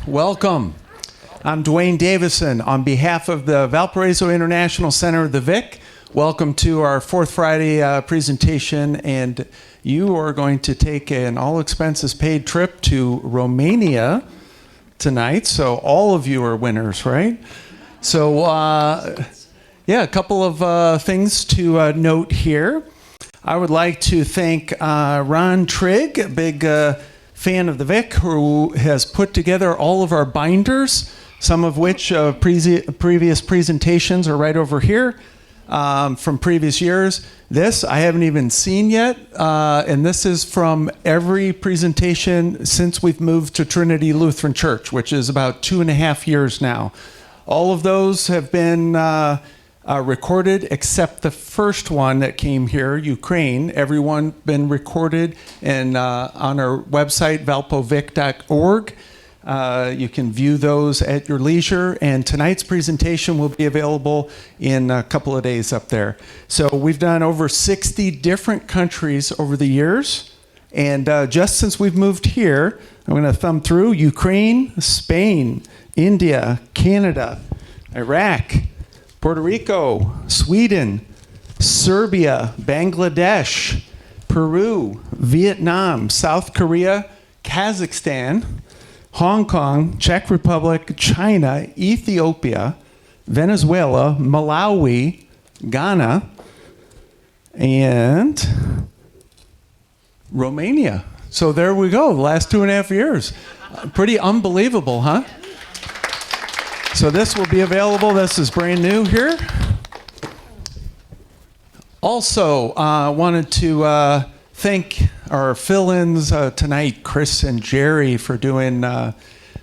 Welcome. I'm Dwayne Davison on behalf of the Valparaiso International Center, the VIC. Welcome to our Fourth Friday presentation, and you are going to take an all-expenses-paid trip to Romania tonight. So all of you are winners, right? So a couple of things to note here. I would like to thank Ron Trigg, a big fan of the VIC, who has put together all of our binders, some of which previous presentations are right over here from previous years. This I haven't even seen yet, and this is from every presentation since we've moved to Trinity Lutheran Church, which is about 2.5 years now. All of those have been recorded except the first one that came here, Ukraine. Everyone been recorded and on our website, valpovic.org. You can view those at your leisure, and tonight's presentation will be available in a couple of days up there. So we've done over 60 different countries over the years, and just since we've moved here, I'm going to thumb through Ukraine, Spain, India, Canada, Iraq, Puerto Rico, Sweden, Serbia, Bangladesh, Peru, Vietnam, South Korea, Kazakhstan, Hong Kong, Czech Republic, China, Ethiopia, Venezuela, Malawi, Ghana, and Romania. So there we go, the last 2.5 years. Pretty unbelievable, huh? So this will be available. This is brand new here. Also, wanted to thank our fill-ins tonight, Chris and Jerry, for doing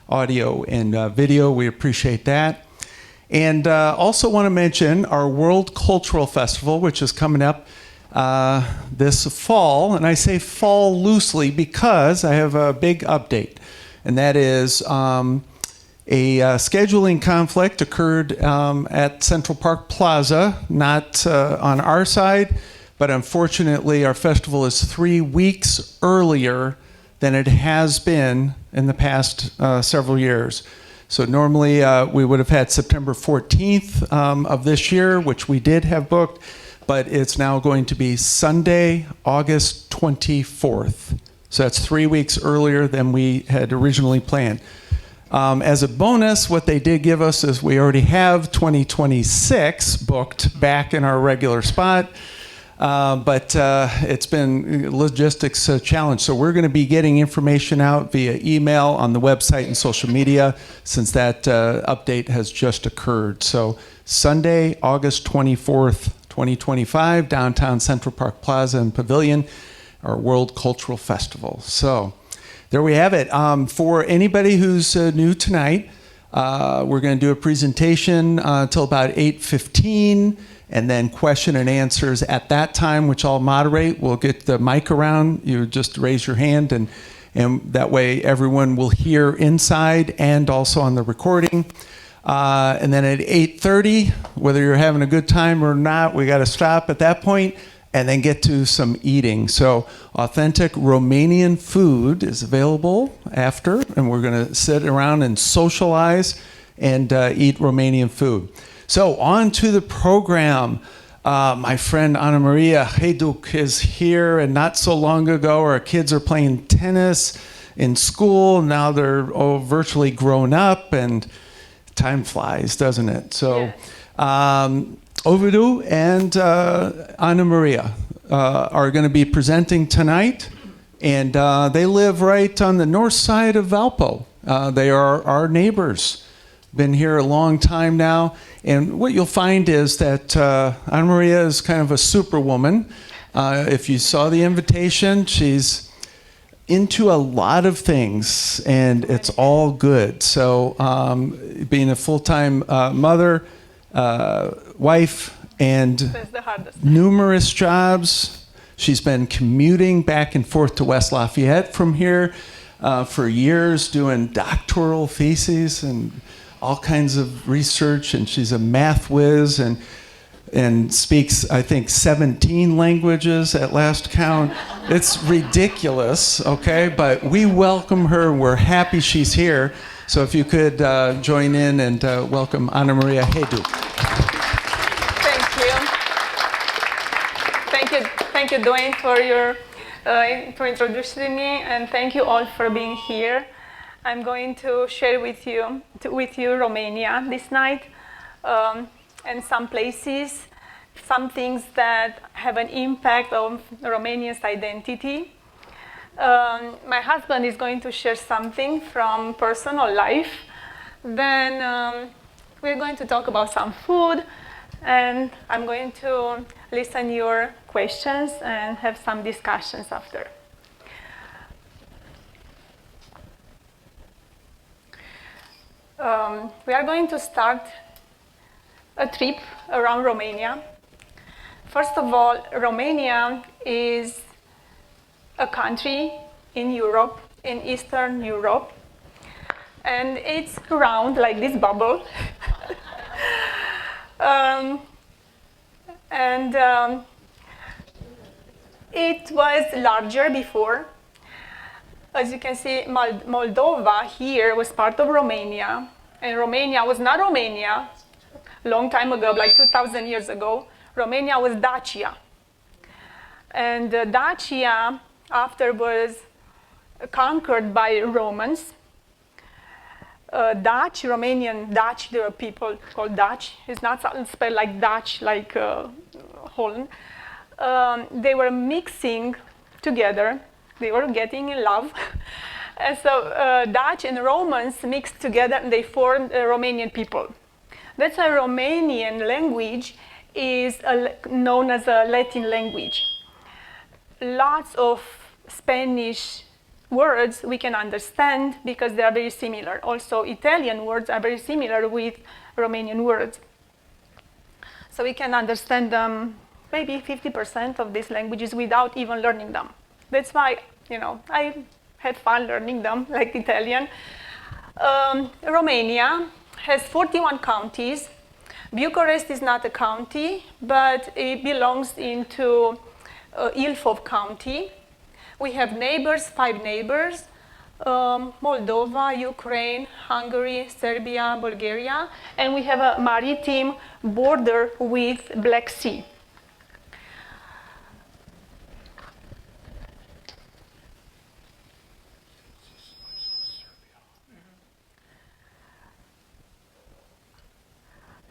audio and video. We appreciate that. And also want to mention our World Cultural Festival, which is coming up this fall. And I say fall loosely because I have a big update. And that is a scheduling conflict occurred at Central Park Plaza, not on our side, but unfortunately our festival is 3 weeks earlier than it has been in the past several years. So normally we would have had September 14th of this year, which we did have booked, but it's now going to be Sunday, August 24th. So that's 3 weeks earlier than we had originally planned. As a bonus, what they did give us is we already have 2026 booked back in our regular spot, but it's been logistics challenge. So we're going to be getting information out via email on the website and social media since that update has just occurred. So Sunday, August 24th, 2025, downtown Central Park Plaza and Pavilion, our World Cultural Festival. So there we have it. For anybody who's new tonight, we're going to do a presentation until about 8:15, and then question and answers at that time, which I'll moderate. We'll get the mic around. You just raise your hand, and that way everyone will hear inside and also on the recording. And then at 8:30, whether you're having a good time or not, we got to stop at that point and then get to some eating. So authentic Romanian food is available after, and we're going to sit around and socialize and eat Romanian food. So on to the program. My friend Ana Maria Hajduk is here, and not so long ago our kids are playing tennis in school. Now they're virtually grown up, and time flies, doesn't it? So. Yeah. Ovidiu and Ana Maria are going to be presenting tonight, and they live right on the north side of Valpo. They are our neighbors, been here a long time now, and what you'll find is that Ana Maria is kind of a superwoman. If you saw the invitation, she's into a lot of things, and it's all good. So being a full-time mother, wife, and numerous jobs. She's been commuting back and forth to West Lafayette from here for years, doing doctoral theses and all kinds of research, and she's a math whiz and speaks, I think, 17 languages at last count. It's ridiculous, okay? But we welcome her. We're happy she's here. So if you could join in and welcome Ana Maria Hedu. Thank you, Dwayne, for your for introducing me, and thank you all for being here. I'm going to share with you Romania this night, and some places, some things that have an impact on Romania's identity. My husband is going to share something from personal life. Then we're going to talk about some food, and I'm going to listen your questions and have some discussions after. We are going to start a trip around Romania. First of all, Romania is a country in Europe, in Eastern Europe, and it's round like this bubble. It was larger before. As you can see, Moldova here was part of Romania, and Romania was not Romania a long time ago, like 2,000 years ago. Romania was Dacia. And Dacia after was conquered by Romans. Romanian Dutch, there are people called Dutch. It's not spelled like Dutch, like Holland. They were mixing together. They were getting in love. And so Dutch and Romans mixed together and they formed Romanian people. That's why Romanian language is known as a Latin language. Lots of Spanish words we can understand because they are very similar. Also, Italian words are very similar with Romanian words. So we can understand them, maybe 50% of these languages without even learning them. That's why, I had fun learning them, like Italian. Romania has 41 counties. Bucharest is not a county, but it belongs into Ilfov County. We have neighbors, 5 neighbors, Moldova, Ukraine, Hungary, Serbia, Bulgaria, and we have a maritime border with Black Sea.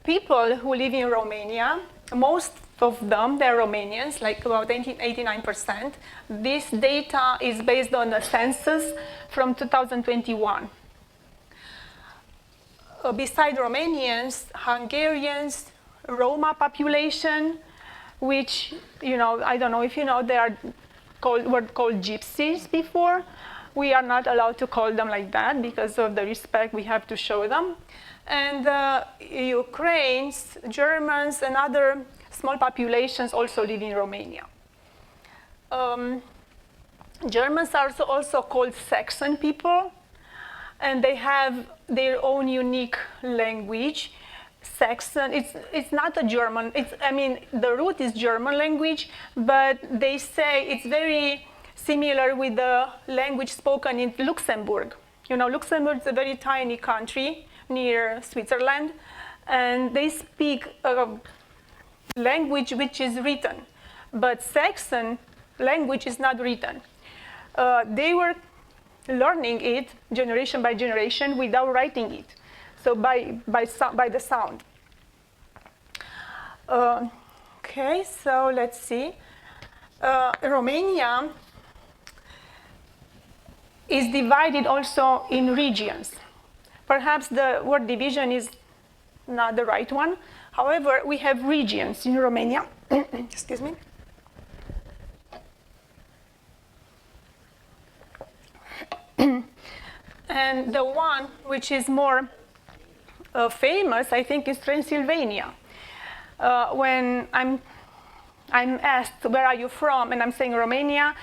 People who live in Romania, most of them, they're Romanians, like about 89%. This data is based on a census from 2021. Beside Romanians, Hungarians, Roma population, which, I don't know if you know, were called gypsies before. We are not allowed to call them like that because of the respect we have to show them. And Ukrainians, Germans, and other small populations also live in Romania. Germans are also called Saxon people, and they have their own unique language. Saxon, it's not a German, the root is German language, but they say it's very similar with the language spoken in Luxembourg. Luxembourg is a very tiny country near Switzerland, and they speak a language which is written, but Saxon language is not written. They were learning it generation by generation without writing it, so by the sound. Okay, so let's see. Romania is divided also in regions. Perhaps the word division is not the right one. However, we have regions in Romania. Excuse me. And the one which is more famous, I think, is Transylvania. When I'm asked, where are you from? And I'm saying Romania,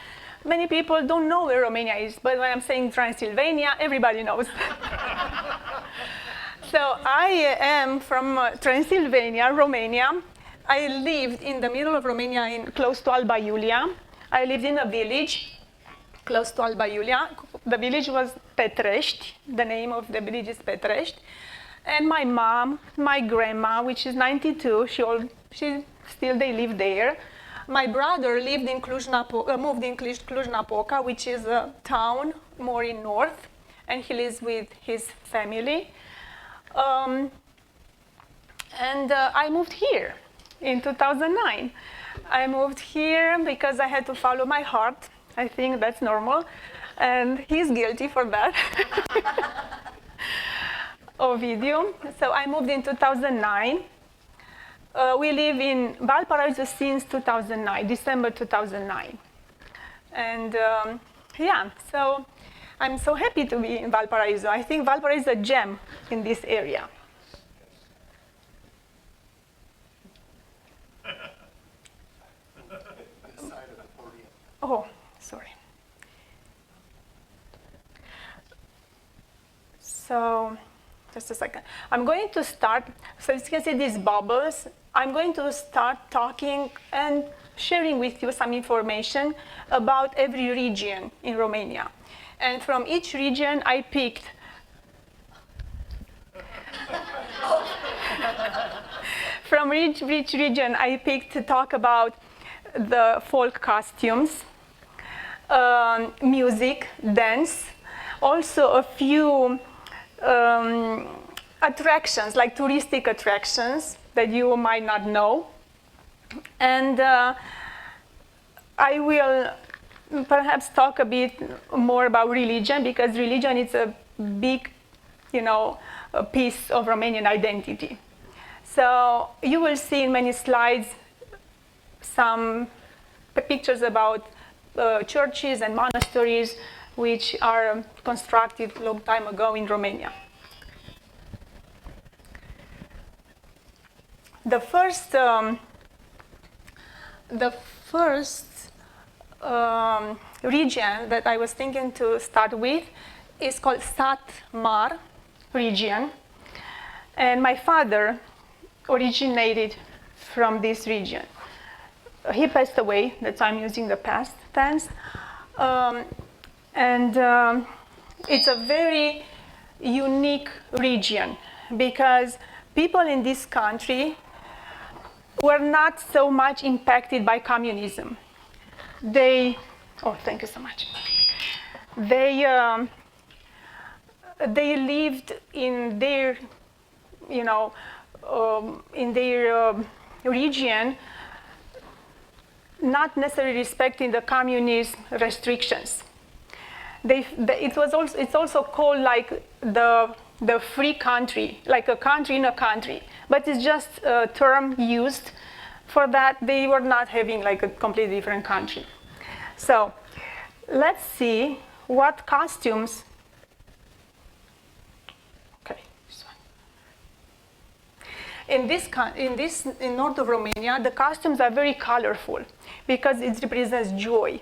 many people don't know where Romania is, but when I'm saying Transylvania, everybody knows. So I am from Transylvania, Romania. I lived in the middle of Romania, close to Alba Iulia. I lived in a village close to Alba Iulia. The village was Petrești. The name of the village is Petrești. And my mom, my grandma, which is 92, they live there. My brother lived in moved in Cluj-Napoca, which is a town more in north, and he lives with his family. I moved here in 2009. I moved here because I had to follow my heart. I think that's normal, and he's guilty for that. Ovidiu. So I moved in 2009. We live in Valparaiso since 2009, December 2009. And yeah, so I'm so happy to be in Valparaiso. I think Valparaiso is a gem in this area. Oh, sorry. So, just a second. I'm going to start, so as you can see these bubbles, I'm going to start talking and sharing with you some information about every region in Romania. And from each region I picked from each region I picked to talk about the folk costumes, music, dance, also a few attractions, like touristic attractions that you might not know. And I will perhaps talk a bit more about religion, because religion is a big, a piece of Romanian identity. So you will see in many slides some pictures about churches and monasteries which are constructed a long time ago in Romania. The first region that I was thinking to start with is called Sat-Mare region, and my father originated from this region. He passed away, that's why I'm using the past tense. It's a very unique region because people in this country were not so much impacted by communism. Thank you so much. They lived in their, region, not necessarily respecting the communist restrictions. It's also called like the free country, like a country in a country, but it's just a term used for that. They were not having like a completely different country. So let's see what costumes. Okay, this one. In north of Romania, the costumes are very colorful because it represents joy.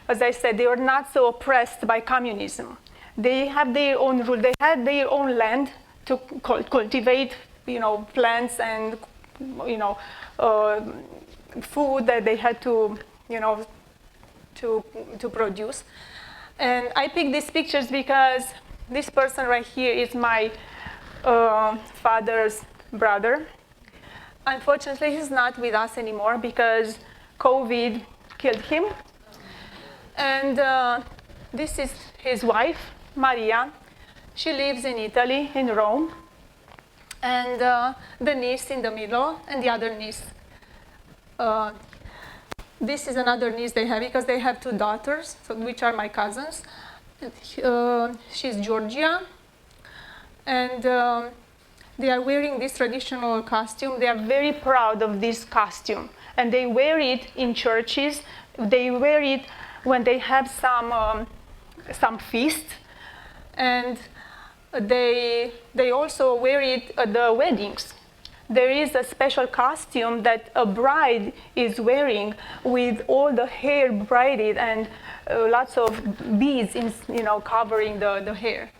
As I said, they were not so oppressed by communism. They have their own rule. They had their own land to cultivate, plants and, food that they had to, to produce. And I picked these pictures because this person right here is my father's brother. Unfortunately, he's not with us anymore because COVID killed him. And this is his wife, Maria. She lives in Italy, in Rome. And the niece in the middle, and the other niece. This is another niece they have because they have two daughters, which are my cousins. She's Georgia. And they are wearing this traditional costume. They are very proud of this costume. And they wear it in churches. They wear it when they have some feast, and they also wear it at the weddings. There is a special costume that a bride is wearing with all the hair braided and lots of beads, covering the hair.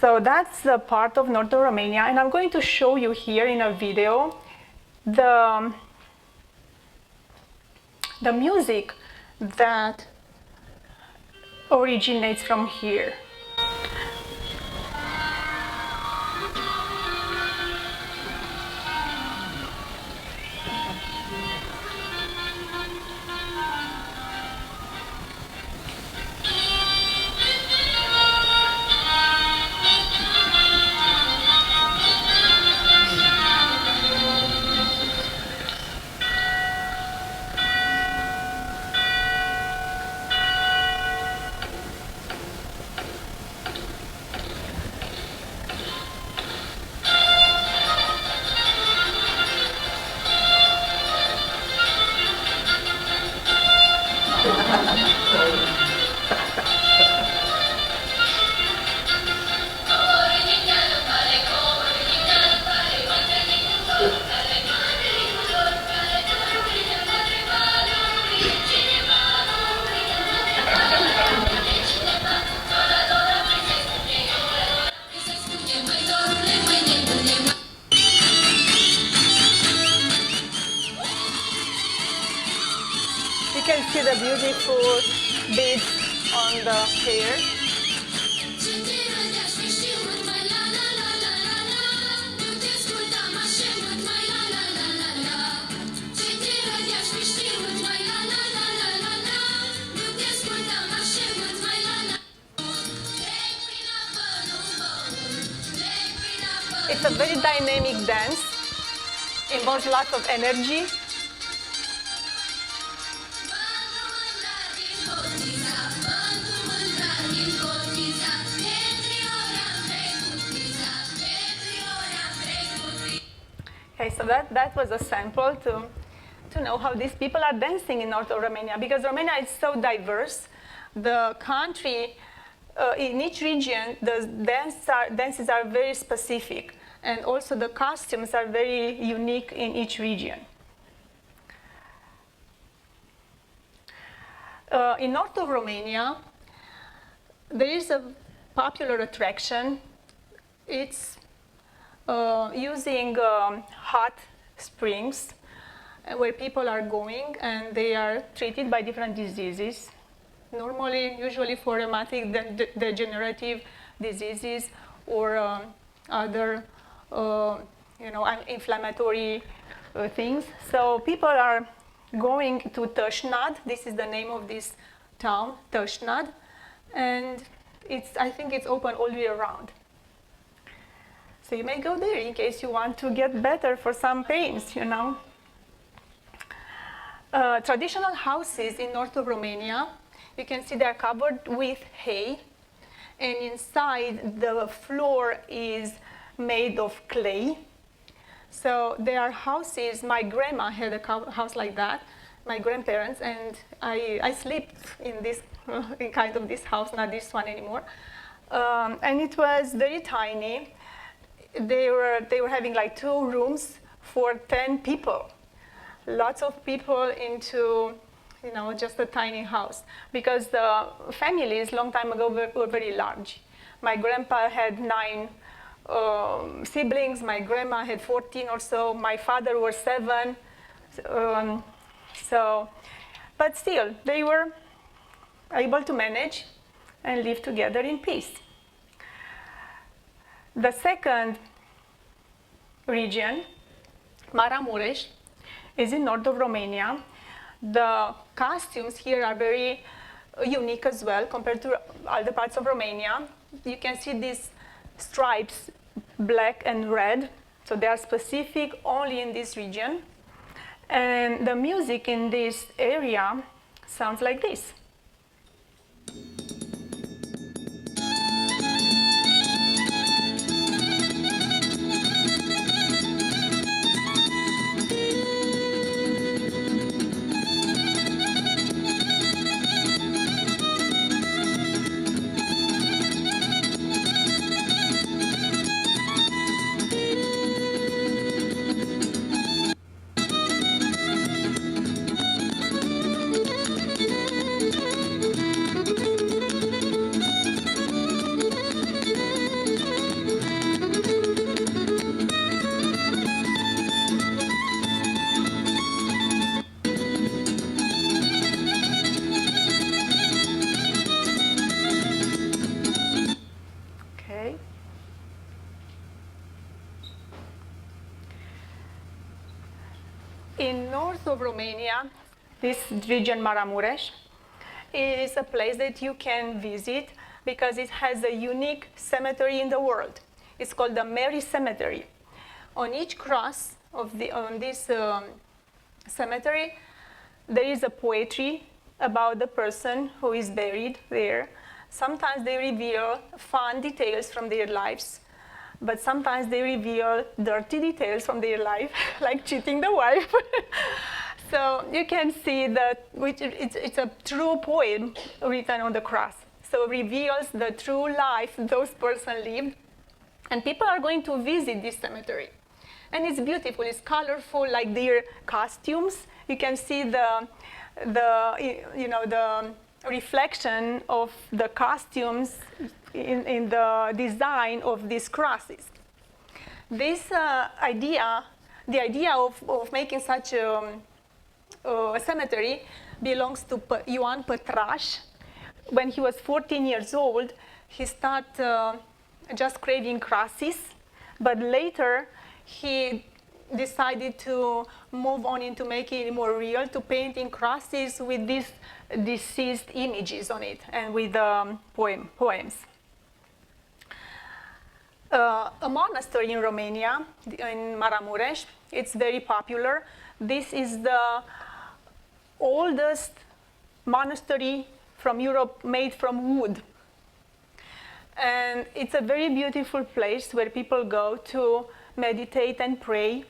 So that's the part of Northern Romania, and I'm going to show you here in a video the music that originates from here. You can see the beautiful beads on the hair. It's a very dynamic dance, involves lots of energy. Okay, so that was a sample to know how these people are dancing in north of Romania, because Romania is so diverse. The country, in each region, the dances are very specific, and also the costumes are very unique in each region. In north of Romania, there is a popular attraction. It's using hot springs where people are going and they are treated by different diseases. Normally, usually for rheumatic degenerative diseases or other inflammatory things. So people are going to Tășnad. This is the name of this town, Tășnad, and I think it's open all year round. So you may go there in case you want to get better for some pains, you know. Traditional houses in north of Romania, you can see they're covered with hay, and inside the floor is made of clay. So there are houses, my grandma had a house like that, my grandparents, and I slept in this, in kind of this house, not this one anymore. And it was very tiny. They were having like 2 rooms for 10 people. Lots of people into, just a tiny house, because the families long time ago were very large. My grandpa had 9 siblings. My grandma had 14 or so. My father was 7. But still, they were able to manage and live together in peace. The second region, Maramureș, is in north of Romania. The costumes here are very unique as well compared to other parts of Romania. You can see these stripes, black and red, so they are specific only in this region. And the music in this area sounds like this. of Romania, this region Maramureș, is a place that you can visit because it has a unique cemetery in the world. It's called the Mary Cemetery. On each cross on this cemetery, there is a poetry about the person who is buried there. Sometimes they reveal fun details from their lives, but sometimes they reveal dirty details from their life, like cheating the wife. So you can see that it's a true poem written on the cross. So it reveals the true life those person lived. And people are going to visit this cemetery. And it's beautiful, it's colorful, like their costumes. You can see the reflection of the costumes in the design of these crosses. This idea, the idea of making such a cemetery belongs to Ioan Pătraș. When he was 14 years old, he started just craving crosses, but later he decided to move on into making it more real, to painting crosses with these deceased images on it and with poems. A monastery in Romania, in Maramureș, it's very popular. This is the oldest monastery from Europe made from wood. And it's a very beautiful place where people go to meditate and pray.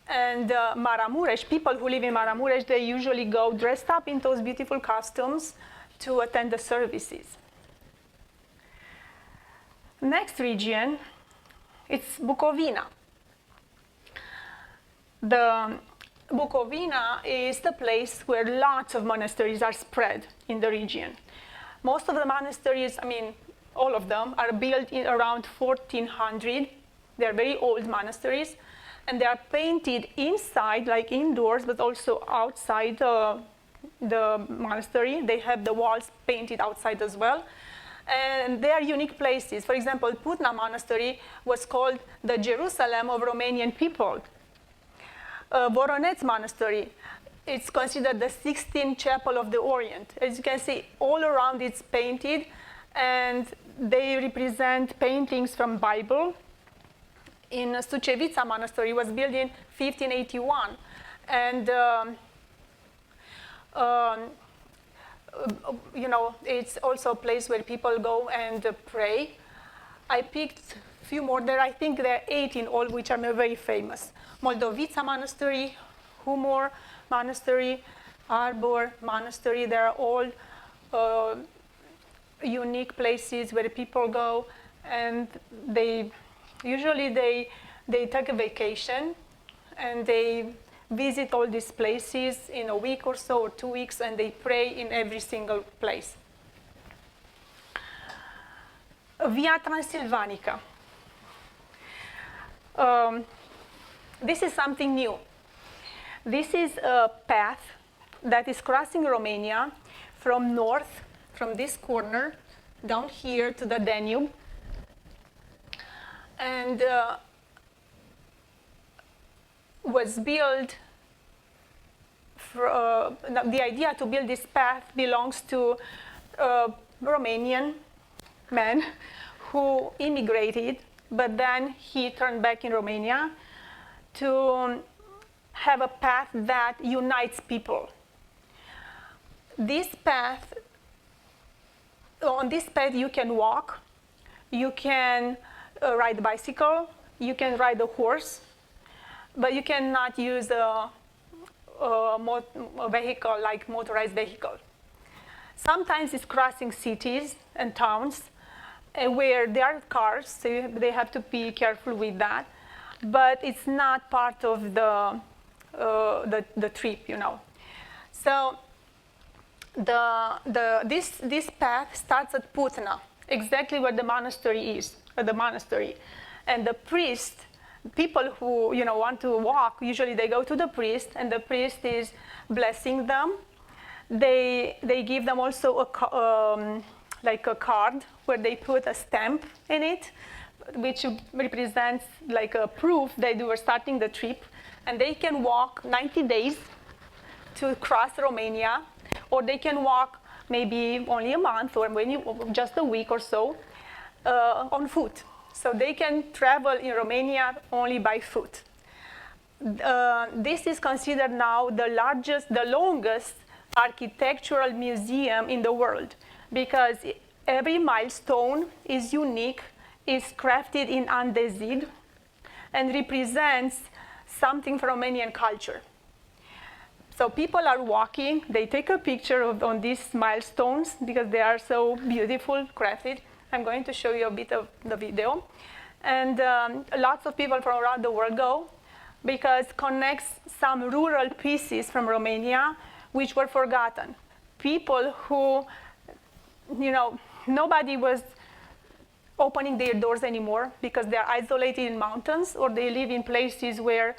And Maramureș, people who live in Maramureș, they usually go dressed up in those beautiful costumes to attend the services. Next region, it's Bucovina. The Bucovina is the place where lots of monasteries are spread in the region. Most of the monasteries, I mean, all of them, are built in around 1400. They are very old monasteries, and they are painted inside, like indoors, but also outside the monastery. They have the walls painted outside as well. And they are unique places. For example, Putna Monastery was called the Jerusalem of Romanian people. Voronezh Monastery, it's considered the 16th chapel of the Orient. As you can see, all around it's painted, and they represent paintings from Bible. In Sucevița Monastery, was built in 1581, and it's also a place where people go and pray. I picked a few more there. I think there are 8 in all, which are very famous. Moldovița Monastery, Humor Monastery, Arbor Monastery. They are all unique places where people go, and they take a vacation, and they visit all these places in a week or so, or 2 weeks, and they pray in every single place. Via Transilvanica. This is something new. This is a path that is crossing Romania from north, from this corner, down here to the Danube. And was built the idea to build this path belongs to a Romanian man who immigrated, but then he turned back in Romania to have a path that unites people. This path, on this path you can walk, you can ride a bicycle, you can ride a horse, but you cannot use a vehicle like motorized vehicle. Sometimes it's crossing cities and towns where there are cars, so they have to be careful with that. But it's not part of the trip, you know. So this path starts at Putna, exactly where the monastery is, at the monastery, and the priest. People who want to walk, usually they go to the priest, and the priest is blessing them. They give them also like a card where they put a stamp in it, which represents like a proof that they were starting the trip. and they can walk 90 days to cross Romania, or they can walk maybe only a month or just a week or so on foot. So they can travel in Romania only by foot. This is considered now the longest architectural museum in the world, because every milestone is unique, is crafted in andezit, and represents something from Romanian culture. So people are walking, they take a picture on these milestones because they are so beautiful, crafted. I'm going to show you a bit of the video. And lots of people from around the world go, because it connects some rural pieces from Romania which were forgotten. People who, nobody was opening their doors anymore because they're isolated in mountains, or they live in places where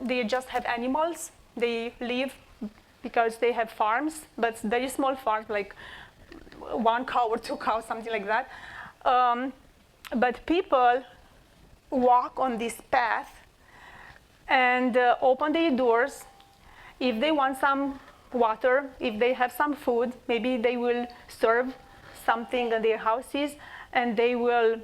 they just have animals. They live because they have farms, but very small farms, like 1 cow or 2 cows, something like that. But people walk on this path and open their doors. If they want some water, if they have some food, maybe they will serve something in their houses, and they will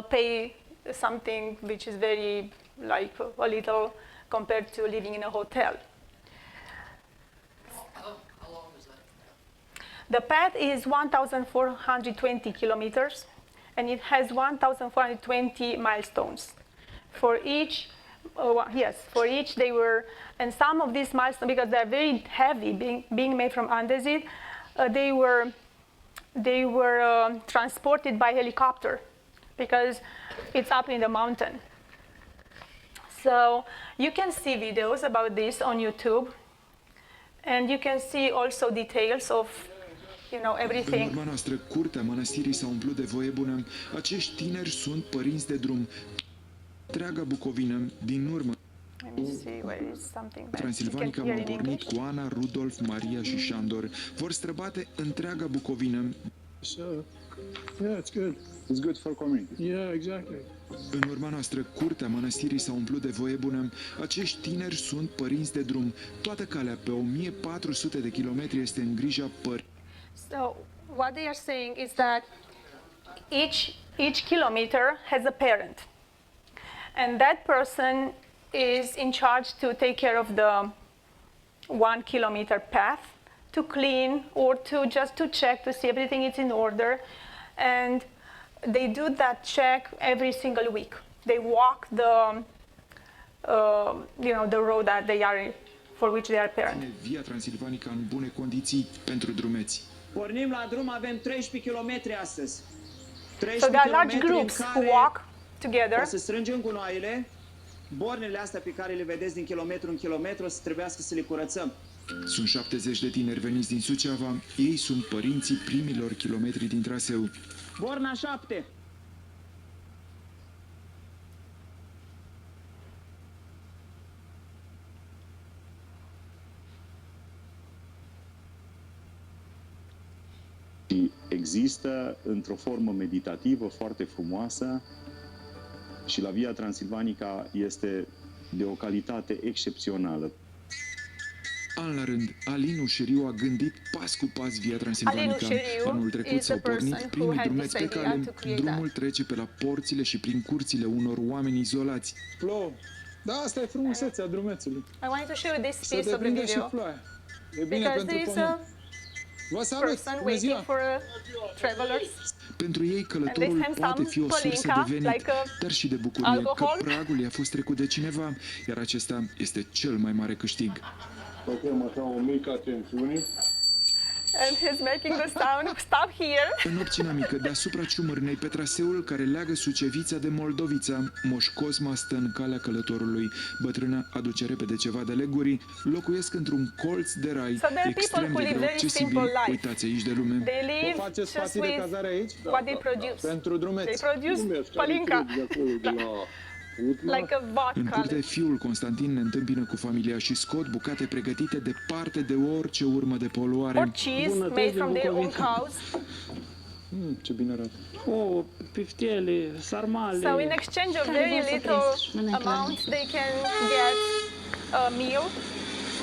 pay something which is very, like, a little compared to living in a hotel. How long is that? The path is 1,420 kilometers, and it has 1,420 milestones. For each they were, and some of these milestones, because they're very heavy, being made from andesite, they were transported by helicopter because it's up in the mountain. So you can see videos about this on YouTube, and you can see also details of, everything. În urma noastră, curtea mănăstirii s-a umplut de voie bună. Acești tineri sunt părinți de drum. Întreaga Bucovină, din urmă, Let me see where is something that you Transilvanica can m-au hear in pornit English. cu Ana, Rudolf, Maria și Șandor. Vor străbate întreaga Bucovină. So, yeah, it's good. It's good for community. Yeah, exactly. În urma noastră, curtea mănăstirii s-a umplut de voie bună. Acești tineri sunt părinți de drum. Toată calea pe 1400 de kilometri este în grija So what they are saying is that each kilometer has a parent, and that person is in charge to take care of the 1 kilometer path, to clean or to check to see everything is in order, and they do that check every single week. They walk the road that for which they are parent. Via Transilvanica în bune condiții pentru drumeți. Pornim la drum, avem 13 km astăzi. So 13 there are large km în groups who care walk together. o să strângem gunoaiele, bornele astea pe care le vedeți din kilometru în kilometru, o să trebuiască să le curățăm. Sunt 70 de tineri veniți din Suceava. Ei sunt părinții primilor kilometri din traseu. Borna 7. Și există într-o formă meditativă foarte frumoasă și la Via Transilvanica este de o calitate excepțională. An la rând, Alin Ușeriu a gândit pas cu pas Via Transilvanica. Ușeriu Anul trecut is s-au the person pornit who primii had drumeți this pe idea cale. to create Drumul that. trece pe la porțile și prin curțile unor oameni izolați. Flow. Da, asta e frumusețea drumețului. I wanted to show you this Să piece of the deprinde și video ploaia. E bine because pentru there is pământ. a Vă salut! person Bună waiting ziua! for travelers. Pentru ei, călătorul And they have poate some fi o sursă pălinca, de venit, like a dar și de bucurie alcohol. că pragul i-a fost trecut de cineva, iar acesta este cel mai mare câștig. Facem așa o mică atențiune. And he's making the sound of stop here. În opțiunea mică, deasupra ciumârnei, pe traseul care leagă Sucevița de Moldovița, Moș Cosma stă în calea călătorului. Bătrâna aduce repede ceva de leguri, locuiesc într-un colț de rai, So there are extrem people de who live greu very accesibil. simple life. Uitați aici de lume. They live Vă faceți just spații de with cazare aici? what they produce. Pentru They drumeți. produce Numesc, palinka, care trec de acolo, de la Utna. like a În vodka. curte, fiul Constantin ne întâmpină cu familia și scot bucate pregătite departe de orice urmă de poluare. Or cheese made from their own cows. Ce bine arată. O, piftele, sarmale. So in exchange of very little amounts, they can get a meal,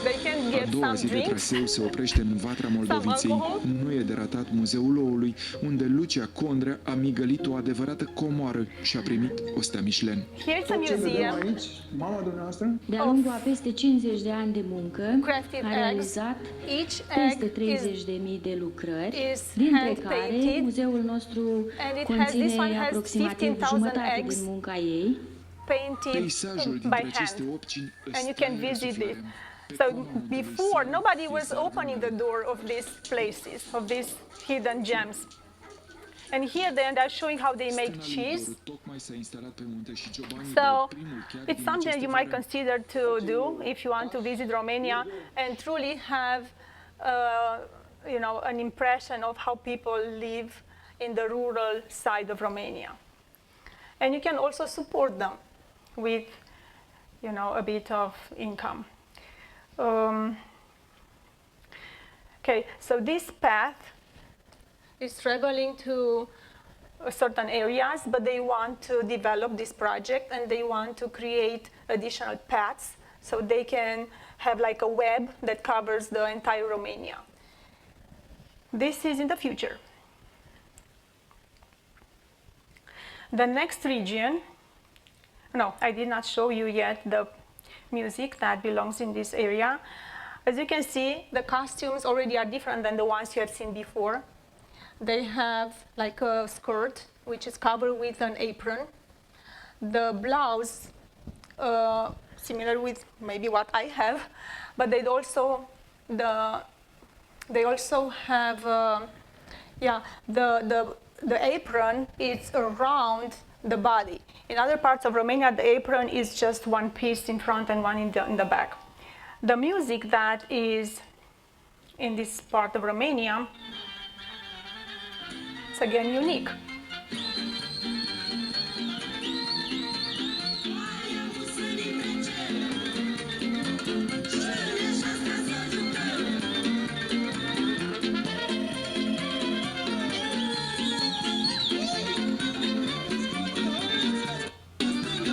they can A get doua some zi de drinks. traseu se oprește în Vatra Moldoviței. alcohol? Nu e de ratat Muzeul Oului, unde Lucia Condrea a migălit o adevărată comoară și a primit o stea Michelin. Here's a Ce vedem museum. aici, mama dumneavoastră, De-a lungul a peste 50 de ani de muncă, Crafted a eggs. realizat Each peste egg is 30.000 de lucrări, is dintre care hand-painted, muzeul nostru and it has- this one conține has aproximativ 15,000 jumătate eggs. din munca ei. painted Peisajul by dintre aceste hand. opcini And you can visit it. So before, nobody was opening the door of these places, of these hidden gems. And here they are showing how they make cheese. So it's something you might consider to do if you want to visit Romania and truly have, an impression of how people live in the rural side of Romania. And you can also support them with, a bit of income. Okay, so this path is traveling to certain areas, but they want to develop this project and they want to create additional paths so they can have like a web that covers the entire Romania. This is in the future. The next region, no, I did not show you yet the music that belongs in this area. As you can see, the costumes already are different than the ones you have seen before. They have like a skirt, which is covered with an apron. The blouse, similar with maybe what I have, but they also have, the apron is around the body. In other parts of Romania, the apron is just one piece in front and one in the back. The music that is in this part of Romania is again unique.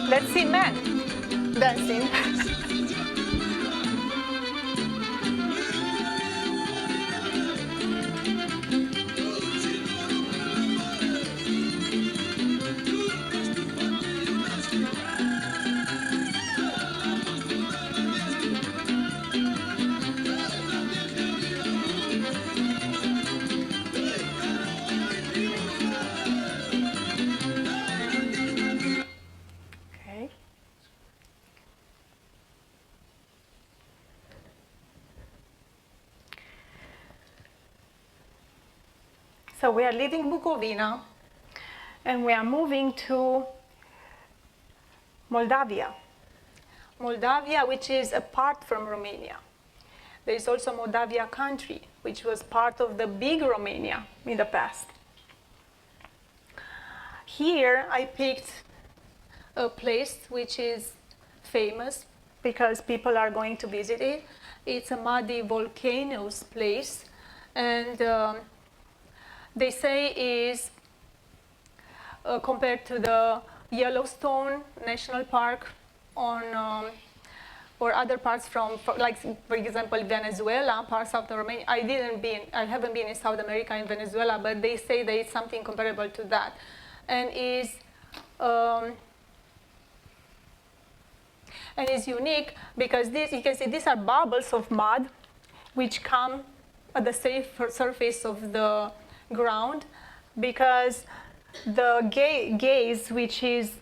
Let's see men dancing. Okay. So we are leaving Bukovina and we are moving to Moldavia. Moldavia, which is apart from Romania. There is also Moldavia country, which was part of the big Romania in the past. Here I picked a place which is famous because people are going to visit it. It's a muddy volcanoes place, and they say is compared to the Yellowstone National Park or other parts like for example Venezuela, parts of the Romania. I haven't been in South America in Venezuela, but they say that it's something comparable to that, and is unique because you can see these are bubbles of mud which come at the surface of the ground, because the gaze, which is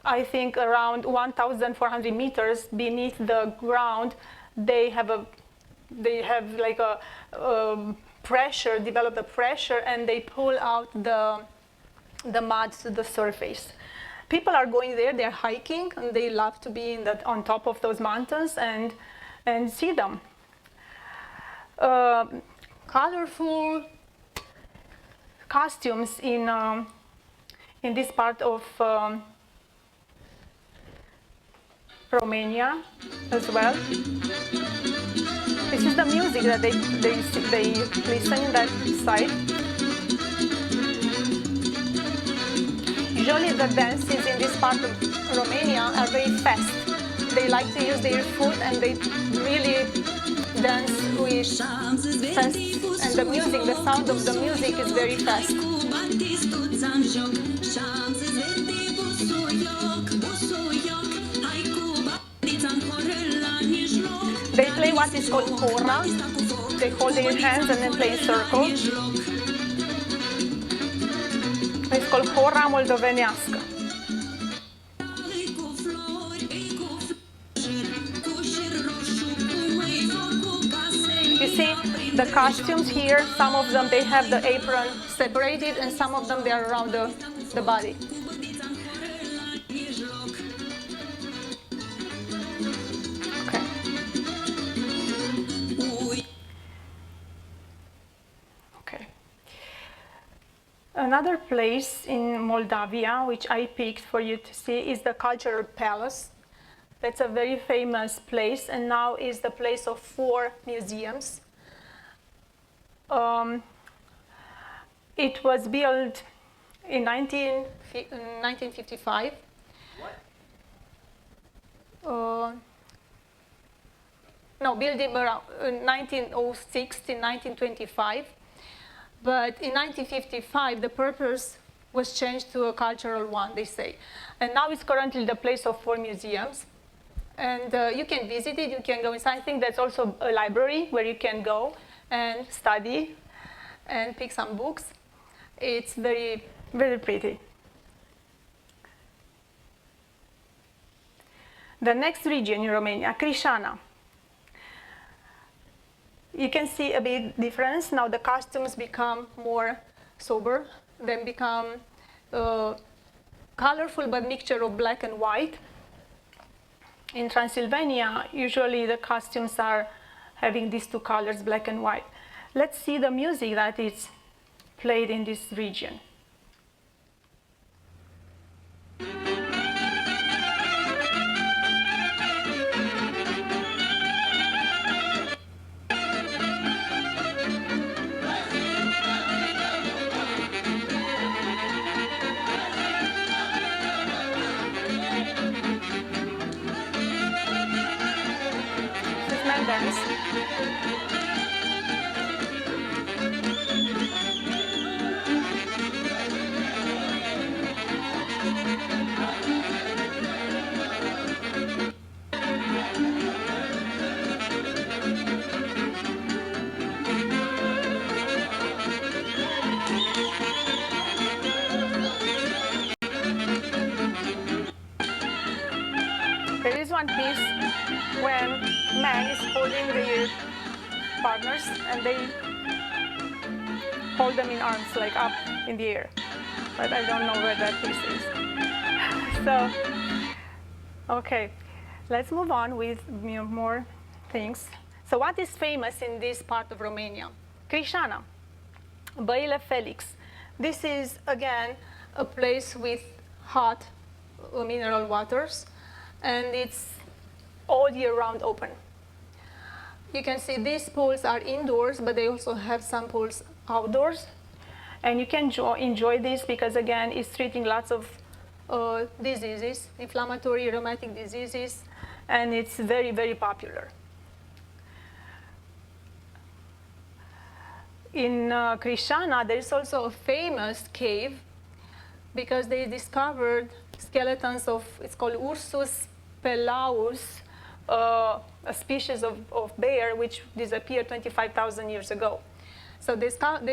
I think around 1,400 meters beneath the ground, they have like a pressure, develop a pressure, and they pull out the mud to the surface. People are going there, they're hiking, and they love to be on top of those mountains and see them. Colorful costumes in this part of Romania as well. This is the music that they listen in that side. Usually the dances in this part of Romania are very fast. They like to use their foot and they really dance with fast. And the music, the sound of the music is very fast. They play what is called hora. They hold their hands and then play in circles. It's called hora moldovenească. You see the costumes here, some of them they have the apron separated and some of them they are around the body. Okay. Another place in Moldavia which I picked for you to see is the Cultural Palace. That's a very famous place and now is the place of 4 museums. It was built in 1955. No, built in around 1906 to 1925. But in 1955, the purpose was changed to a cultural one, they say. And now it's currently the place of 4 museums. And you can visit it, you can go inside. I think that's also a library where you can go and study and pick some books. It's very, very pretty. The next region in Romania, Crișana. You can see a big difference. Now the costumes become more sober, then become colorful but mixture of black and white. In Transylvania, usually the costumes are having these 2 colors, black and white. Let's see the music that is played in this region. Dance. There is one piece when man is holding their partners and they hold them in arms like up in the air. But I don't know where that piece is. So, okay, let's move on with more things. So what is famous in this part of Romania? Crișana, Băile Felix. This is, again, a place with hot mineral waters, and it's all year round open. You can see these pools are indoors, but they also have some pools outdoors. And you can enjoy this because, again, it's treating lots of diseases, inflammatory, rheumatic diseases, and it's very, very popular. In Crișana, there is also a famous cave because they discovered skeletons of, it's called Ursus pelaus, a species of bear which disappeared 25,000 years ago. So they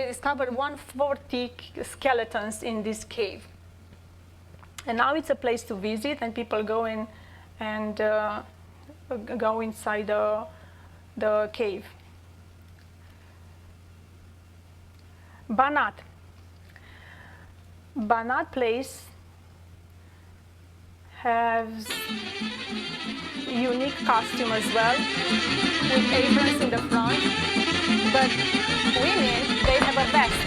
discovered 140 skeletons in this cave. And now it's a place to visit, and people go in and go inside the cave. Banat. Banat place has unique costume as well, with aprons in the front. But women, they have a vest.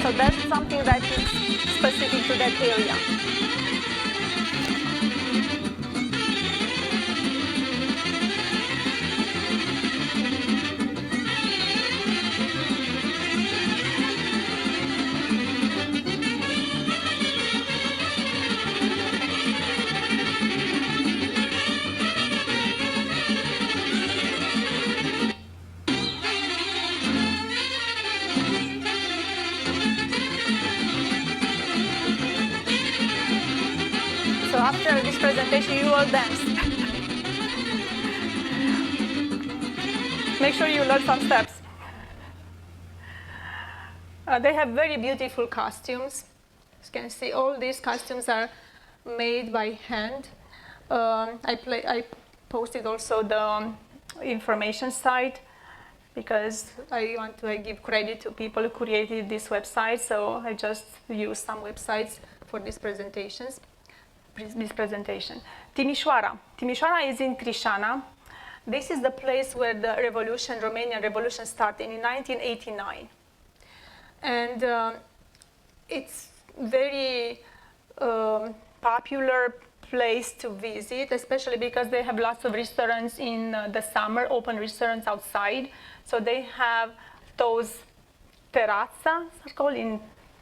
So that's something that is specific to that area. after this presentation, you will dance. Make sure you learn some steps. They have very beautiful costumes. As you can see, all these costumes are made by hand. I posted also the information site because I want to give credit to people who created this website. So I just used some websites for these presentations. This presentation. Timișoara. Timișoara is in Crișana. This is the place where the revolution, Romanian revolution, started in 1989. And it's very popular place to visit, especially because they have lots of restaurants in the summer, open restaurants outside. So they have those terrazza, called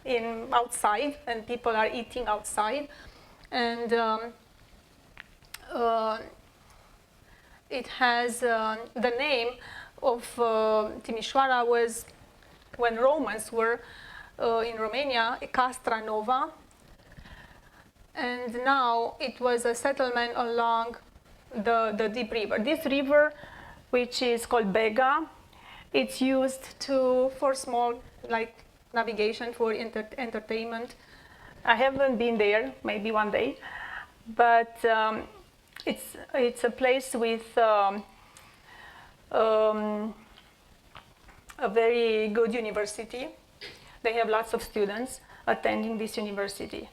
in outside, and people are eating outside. And it has the name of Timișoara was when Romans were in Romania, Castra Nova, and now it was a settlement along the deep river. This river, which is called Bega, it's used for small, like navigation for entertainment. I haven't been there, maybe one day, but it's a place with a very good university. They have lots of students attending this university.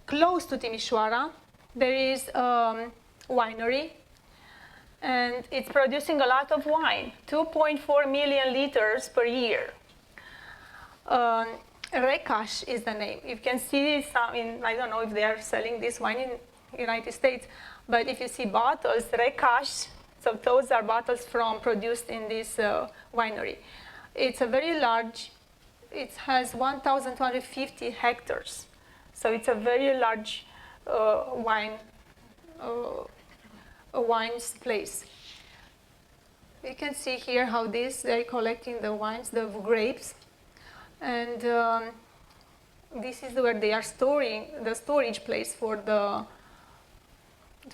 Close to Timișoara, there is a winery, and it's producing a lot of wine, 2.4 million liters per year. Recaș is the name. You can see some I don't know if they are selling this wine in United States, but if you see bottles, Recaș, so those are bottles produced in this winery. It's a very large, it has 1,250 hectares. So it's a very large wines place. You can see here how they're collecting the wines, the grapes. And this is where they are storing the storage place for the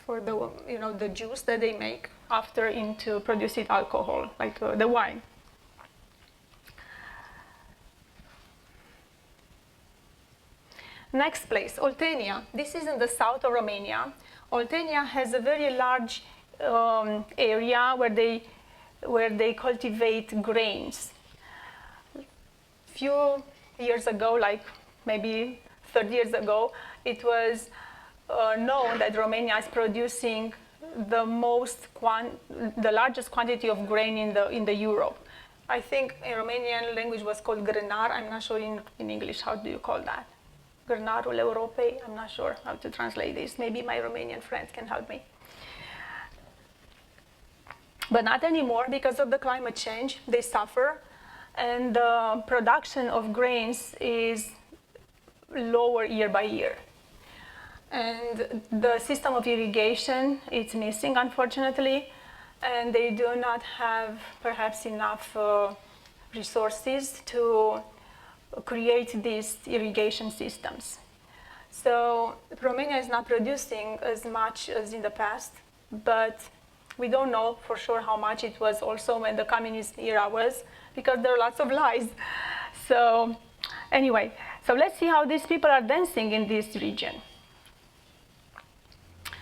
the juice that they make after into producing alcohol, like the wine. Next place, Oltenia. This is in the south of Romania. Oltenia has a very large area where they cultivate grains. Few years ago, like maybe 30 years ago, it was known that Romania is producing the largest quantity of grain in the Europe. I think in Romanian language was called grânar. I'm not sure in English how do you call that. Grânarul Europei. I'm not sure how to translate this. Maybe my Romanian friends can help me. But not anymore because of the climate change. They suffer. And the production of grains is lower year by year. And the system of irrigation is missing, unfortunately, and they do not have perhaps enough resources to create these irrigation systems. So Romania is not producing as much as in the past, but we don't know for sure how much it was also when the communist era was, because there are lots of lies. So anyway, so let's see how these people are dancing in this region.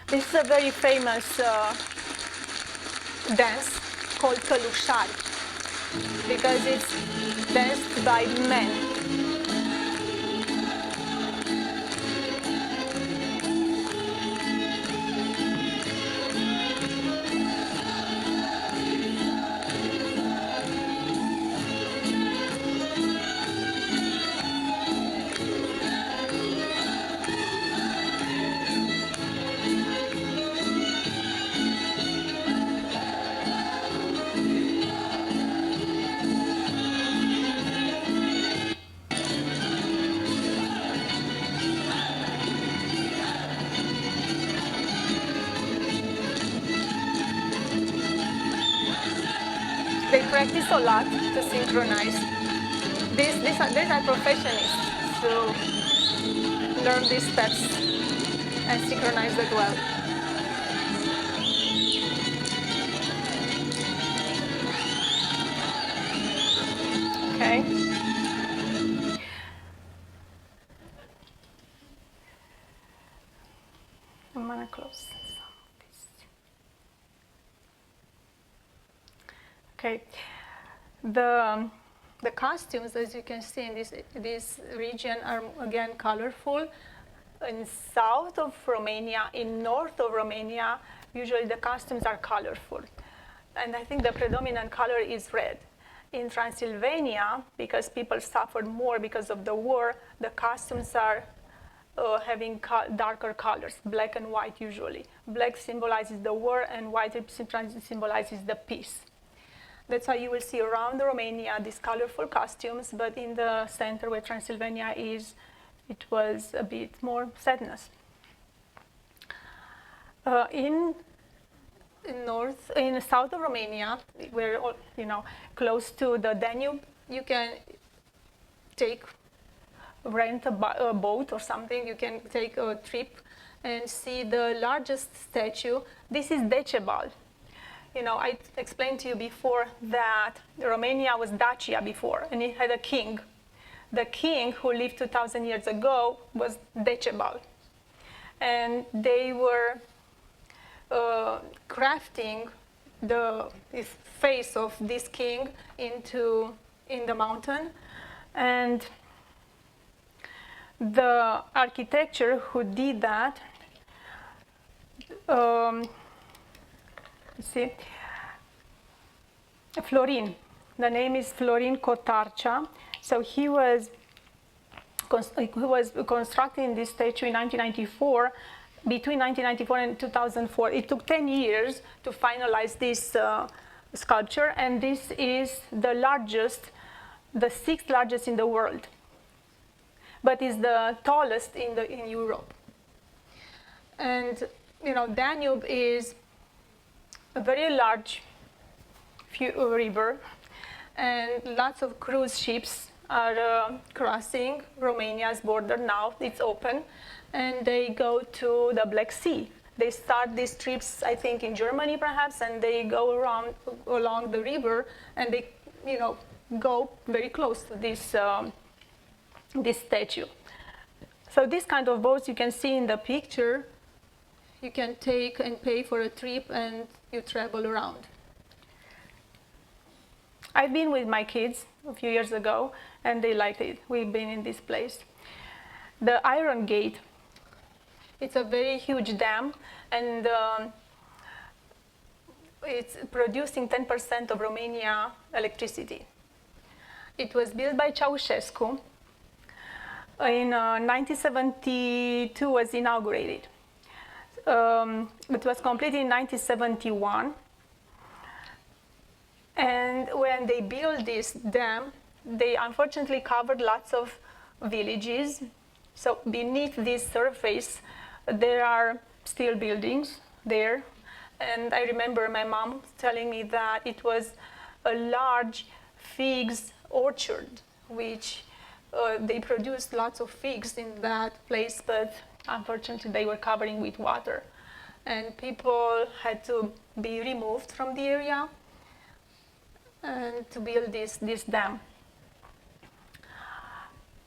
This is a very famous dance called călușari, because it's danced by men. They practice a lot to synchronize. These are professionists, so learn these steps and synchronize that well. Okay. I'm gonna close some of this. Okay. The costumes, as you can see in this region, are again colorful. In south of Romania, in north of Romania, usually the costumes are colorful. And I think the predominant color is red. In Transylvania, because people suffered more because of the war, the costumes are having darker colors, black and white usually. Black symbolizes the war and white symbolizes the peace. That's why you will see around Romania these colorful costumes, but in the center where Transylvania is, it was a bit more sadness. In the south of Romania, where close to the Danube, you can rent a boat or something. You can take a trip and see the largest statue. This is Decebal. I explained to you before that Romania was Dacia before, and it had a king. The king who lived 2,000 years ago was Decebal. And they were crafting the face of this king in the mountain. And the architecture who did that, see, Florin. The name is Florin Cotarcea. So he was constructing this statue in 1994. Between 1994 and 2004, it took 10 years to finalize this sculpture, and this is the largest, the 6th largest in the world, but is the tallest in Europe. And Danube is a very large river, and lots of cruise ships are crossing Romania's border now. It's open, and they go to the Black Sea. They start these trips, I think, in Germany perhaps, and they go around along the river, and they, go very close to this statue. So this kind of boats you can see in the picture. You can take and pay for a trip, and you travel around. I've been with my kids a few years ago, and they liked it. We've been in this place. The Iron Gate, it's a very huge dam, and it's producing 10% of Romania electricity. It was built by Ceausescu. In 1972 was inaugurated. It was completed in 1971. And when they built this dam, they unfortunately covered lots of villages. So beneath this surface, there are still buildings there. And I remember my mom telling me that it was a large figs orchard, which they produced lots of figs in that place, but unfortunately they were covering with water. And people had to be removed from the area and to build this dam.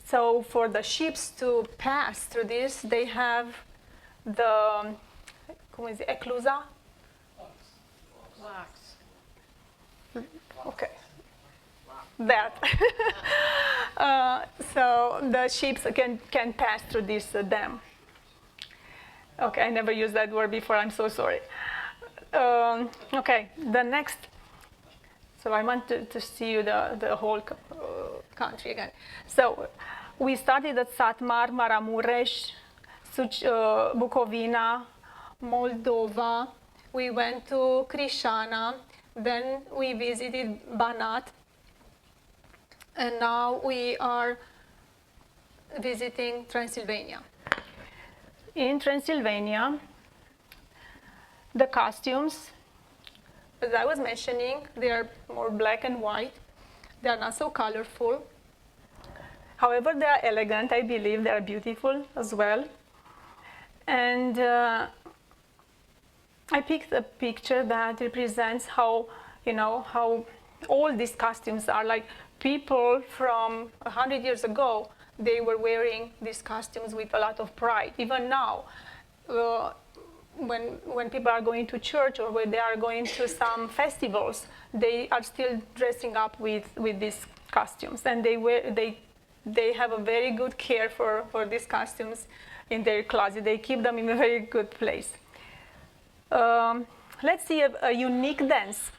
So for the ships to pass through this, they have the, eclusa? Okay. That. So the ships can pass through this dam. Okay, I never used that word before, I'm so sorry. Okay, the next. So I want to see you the whole country again. So we started at Satmar, Maramureș, Bucovina, Moldova. We went to Crișana. Then we visited Banat. And now we are visiting Transylvania. In Transylvania, the costumes, as I was mentioning, they are more black and white. They are not so colorful. However, they are elegant, I believe. They are beautiful as well. And I picked a picture that represents how, how all these costumes are. Like people from 100 years ago, they were wearing these costumes with a lot of pride. Even now, when people are going to church or when they are going to some festivals, they are still dressing up with these costumes, and they have a very good care for these costumes in their closet. They keep them in a very good place. Let's see a unique dance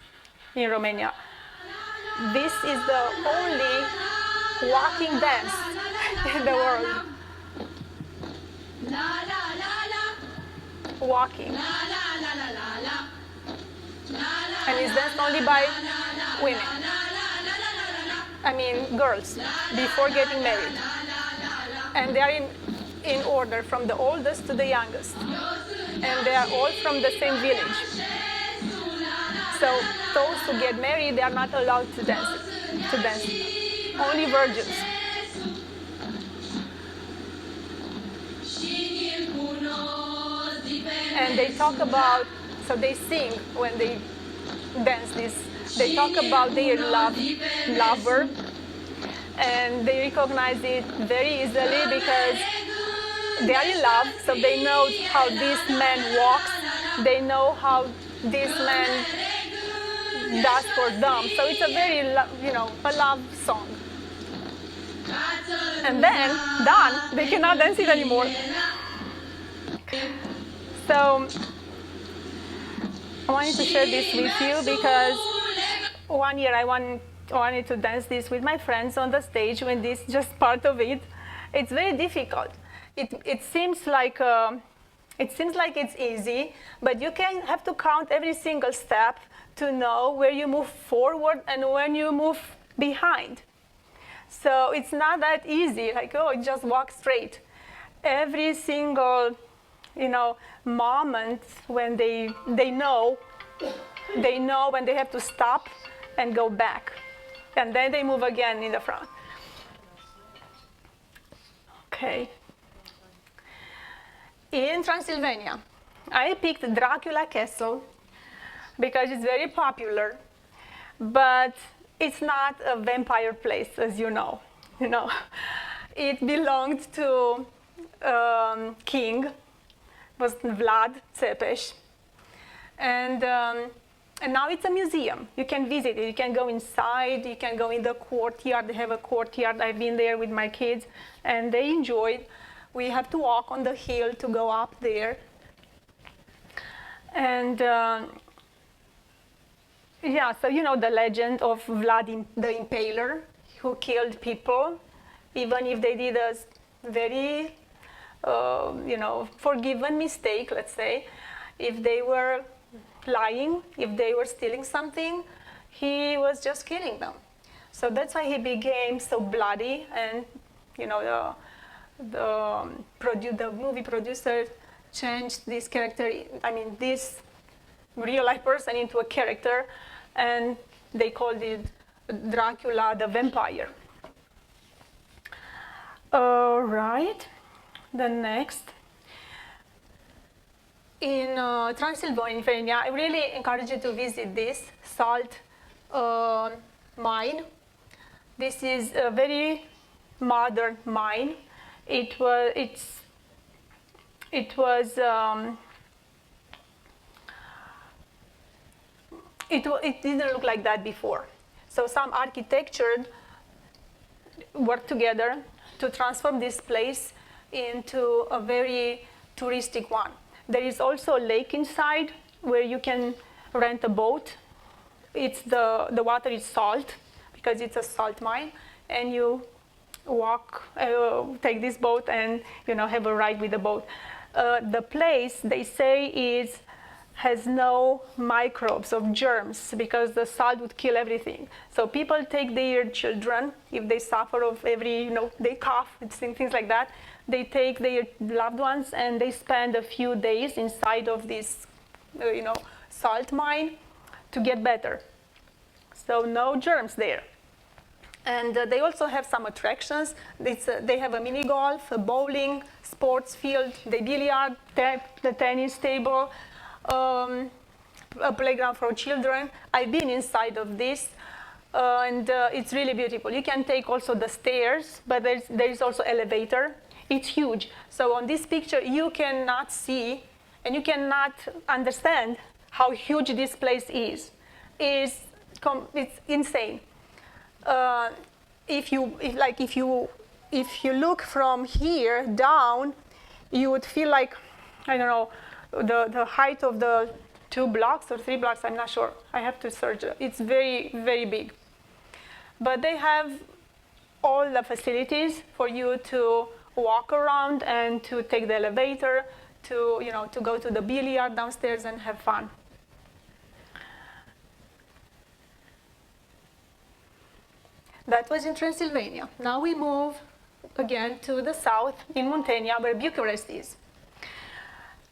in Romania. This is the only walking dance in the world. Walking. And it's danced only by women. I mean, girls, before getting married. And they are in order from the oldest to the youngest. And they are all from the same village. So those who get married, they are not allowed to dance. Only virgins. And they talk about, so they sing when they dance this. They talk about their lover, and they recognize it very easily because they are in love, so they know how this man walks, they know how this man does for them. So it's a very, a love song. And then, done, they cannot dance it anymore. So I wanted to share this with you because one year I wanted to dance this with my friends on the stage when this is just part of it. It's very difficult. It seems like it's easy, but you have to count every single step to know where you move forward and when you move behind. So it's not that easy, like, just walk straight. Every single, moment when they know when they have to stop and go back. And then they move again in the front. Okay. In Transylvania, I picked Dracula Castle because it's very popular, but it's not a vampire place, as you know. It belonged to king, was Vlad Țepeș, and now it's a museum. You can visit it. You can go inside. You can go in the courtyard. They have a courtyard. I've been there with my kids, and they enjoyed. We have to walk on the hill to go up there. And so the legend of Vlad the Impaler, who killed people, even if they did a very, forgiven mistake, let's say. If they were lying, if they were stealing something, he was just killing them. So that's why he became so bloody, and the movie producer changed this character, this real life person into a character, and they called it Dracula the Vampire. All right, the next. In Transylvania, I really encourage you to visit this salt mine. This is a very modern mine. It didn't look like that before. So some architecture worked together to transform this place into a very touristic one. There is also a lake inside where you can rent a boat. The water is salt because it's a salt mine, and you walk, take this boat, and have a ride with the boat. The place, they say, has no microbes of germs because the salt would kill everything. So people take their children if they suffer of they cough, things like that. They take their loved ones and they spend a few days inside of this, salt mine to get better. So no germs there. And they also have some attractions. They have a mini golf, a bowling, sports field, the billiard, the tennis table, a playground for children. I've been inside of this, and it's really beautiful. You can take also the stairs, but there is also elevator. It's huge. So on this picture, you cannot see and you cannot understand how huge this place is. It's insane. If you look from here down, you would feel like, I don't know, the height of the 2 blocks or 3 blocks, I'm not sure. I have to search. It's very, very big. But they have all the facilities for you to walk around and to take the elevator, to go to the billiard downstairs and have fun. That was in Transylvania. Now we move again to the south in Muntenia, where Bucharest is.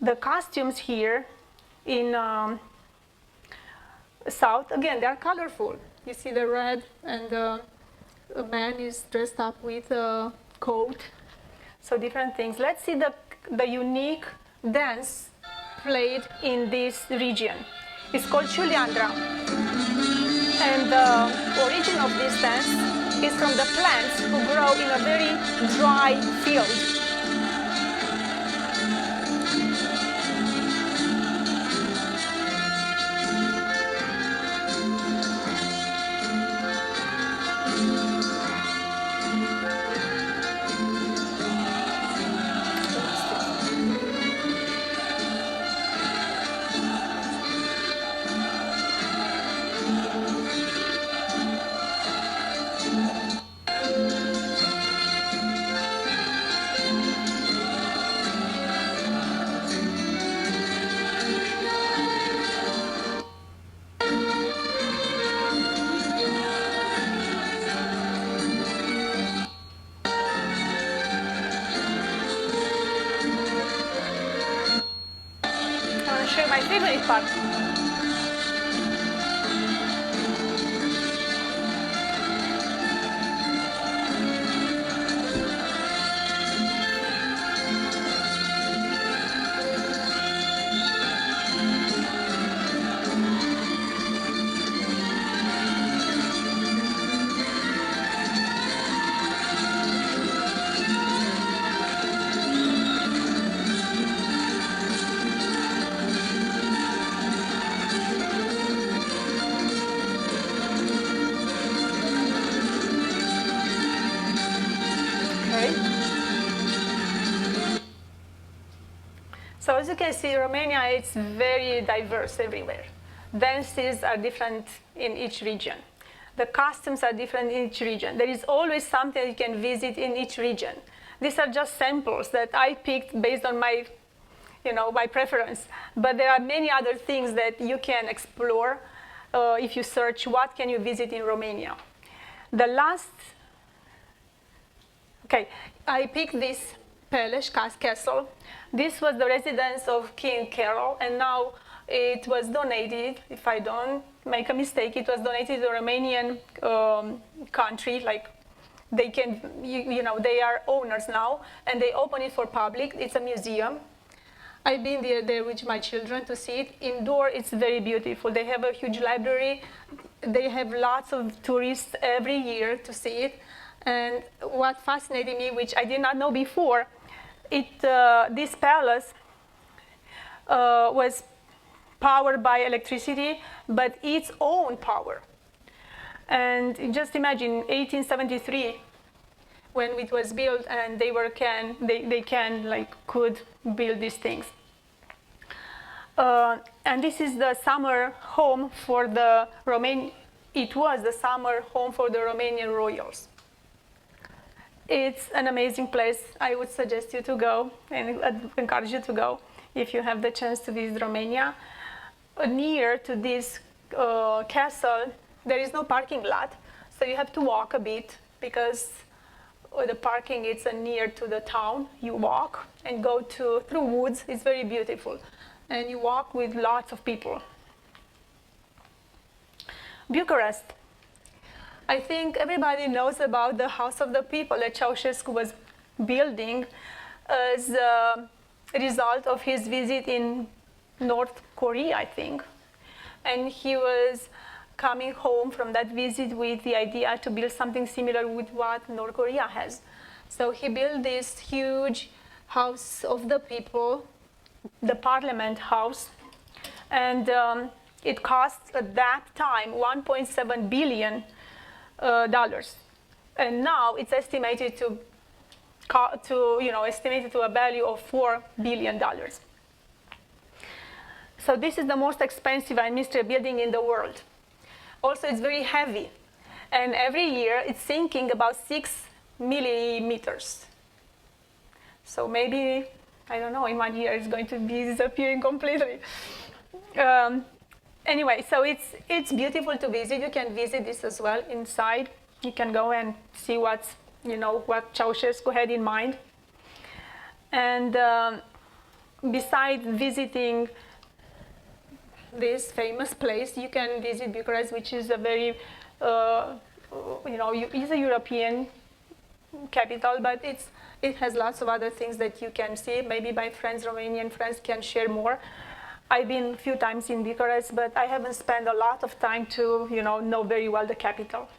The costumes here in south, again, they are colorful. You see the red, and the man is dressed up with a coat. So different things. Let's see the unique dance played in this region. It's called Chuliandra. And the origin of this dance is from the plants who grow in a very dry field. My favorite part. So as you can see, Romania is very diverse everywhere. Dances are different in each region. The costumes are different in each region. There is always something you can visit in each region. These are just samples that I picked based on my, my preference. But there are many other things that you can explore if you search what can you visit in Romania. I picked this Peleș castle. This was the residence of King Carol, and now it was donated, if I don't make a mistake, it was donated to the Romanian country. Like they can, they are owners now, and they open it for public. It's a museum. I've been there with my children to see it. Indoor, it's very beautiful. They have a huge library. They have lots of tourists every year to see it. And what fascinated me, which I did not know before, this palace was powered by electricity, but its own power. And just imagine 1873, when it was built, and they could build these things. And this is the summer home for the It was the summer home for the Romanian royals. It's an amazing place. I would suggest you to go, and I'd encourage you to go if you have the chance to visit Romania. Near to this castle, there is no parking lot, so you have to walk a bit because the parking is near to the town. You walk and go through woods. It's very beautiful, and you walk with lots of people. Bucharest. I think everybody knows about the House of the People that Ceausescu was building as a result of his visit in North Korea, I think. And he was coming home from that visit with the idea to build something similar with what North Korea has. So he built this huge House of the People, the Parliament House, and it cost at that time $1.7 billion. And now it's estimated to a value of $4 billion. So this is the most expensive administrative building in the world. Also, it's very heavy, and every year it's sinking about 6 millimeters. So maybe, I don't know, in 1 year it's going to be disappearing completely. Anyway, so it's beautiful to visit. You can visit this as well inside. You can go and see what Ceausescu had in mind. And besides visiting this famous place, you can visit Bucharest, which is a very, it's a European capital, but it has lots of other things that you can see. Maybe my friends, Romanian friends, can share more. I've been a few times in Bucharest, but I haven't spent a lot of time to, know very well the capital.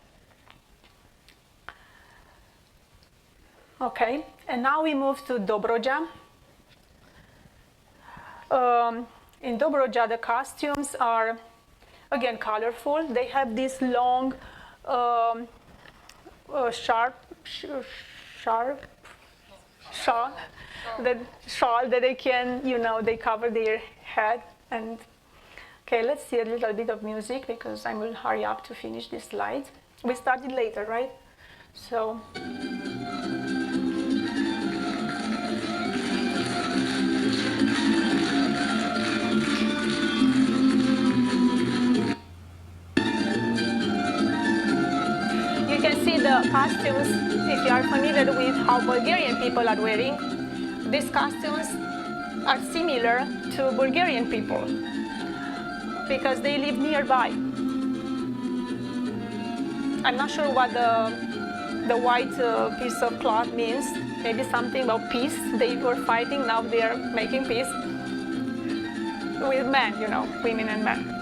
Okay, and now we move to Dobroja. In Dobroja, the costumes are, again, colorful. They have this long, sharp shawl that they can, they cover their head. And okay, let's see a little bit of music because I will hurry up to finish this slide. We started later, right? So. You can see the costumes, if you are familiar with how Bulgarian people are wearing. These costumes are similar to Bulgarian people because they live nearby. I'm not sure what the white piece of cloth means. Maybe something about peace. They were fighting, now they are making peace with men, women and men.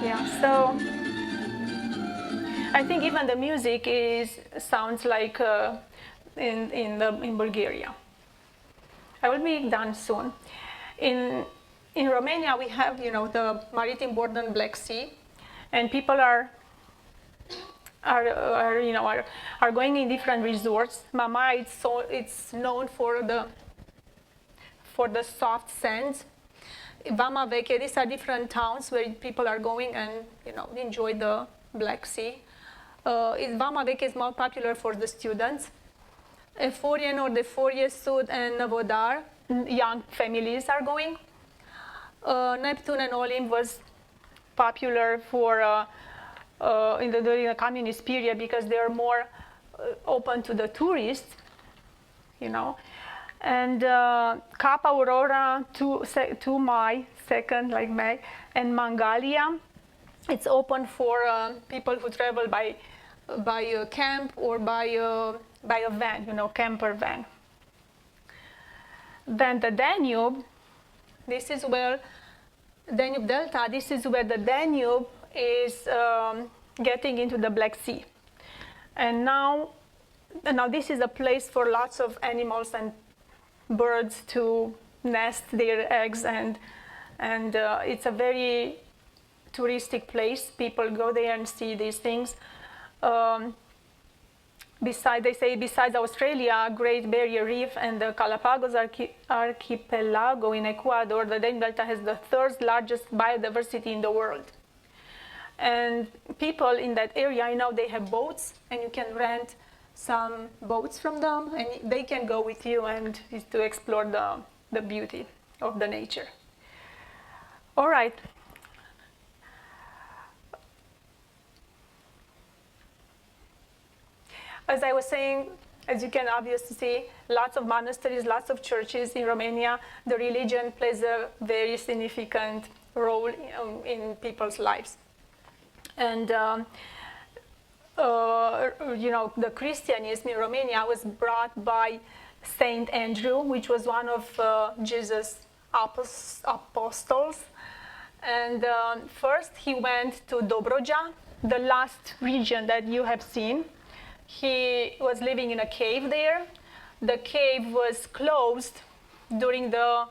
Yeah, so I think even the music sounds like in Bulgaria. I will be done soon. In Romania, we have the maritime border on Black Sea, and people are going in different resorts. Mamaia, it's known for the soft sands. VIC, these are different towns where people are going and enjoy the Black Sea. VIC is more popular for the students. Eforie, Nord Eforie, Sud, and Novodar, young families are going. Neptune and Olimp was popular for during the communist period because they are more open to the tourists, And Cap Aurora, 2 Mai, 2nd, like May, and Mangalia, it's open for people who travel by a camp or by a van, camper van. Then the Danube, this is where Danube Delta, this is where the Danube is getting into the Black Sea. And now this is a place for lots of animals and birds to nest their eggs, and it's a very touristic place. People go there and see these things. Besides Australia, Great Barrier Reef, and the Galapagos archipelago in Ecuador, the Danube Delta has the 3rd largest biodiversity in the world. And people in that area, they have boats, and you can rent some boats from them, and they can go with you and to explore the beauty of the nature. All right. As I was saying, As you can obviously see, lots of monasteries, lots of churches in Romania. The religion plays a very significant role in people's lives. And the Christianism in Romania was brought by Saint Andrew, which was one of Jesus' apostles. And first he went to Dobroja, the last region that you have seen. He was living in a cave there. The cave was closed during the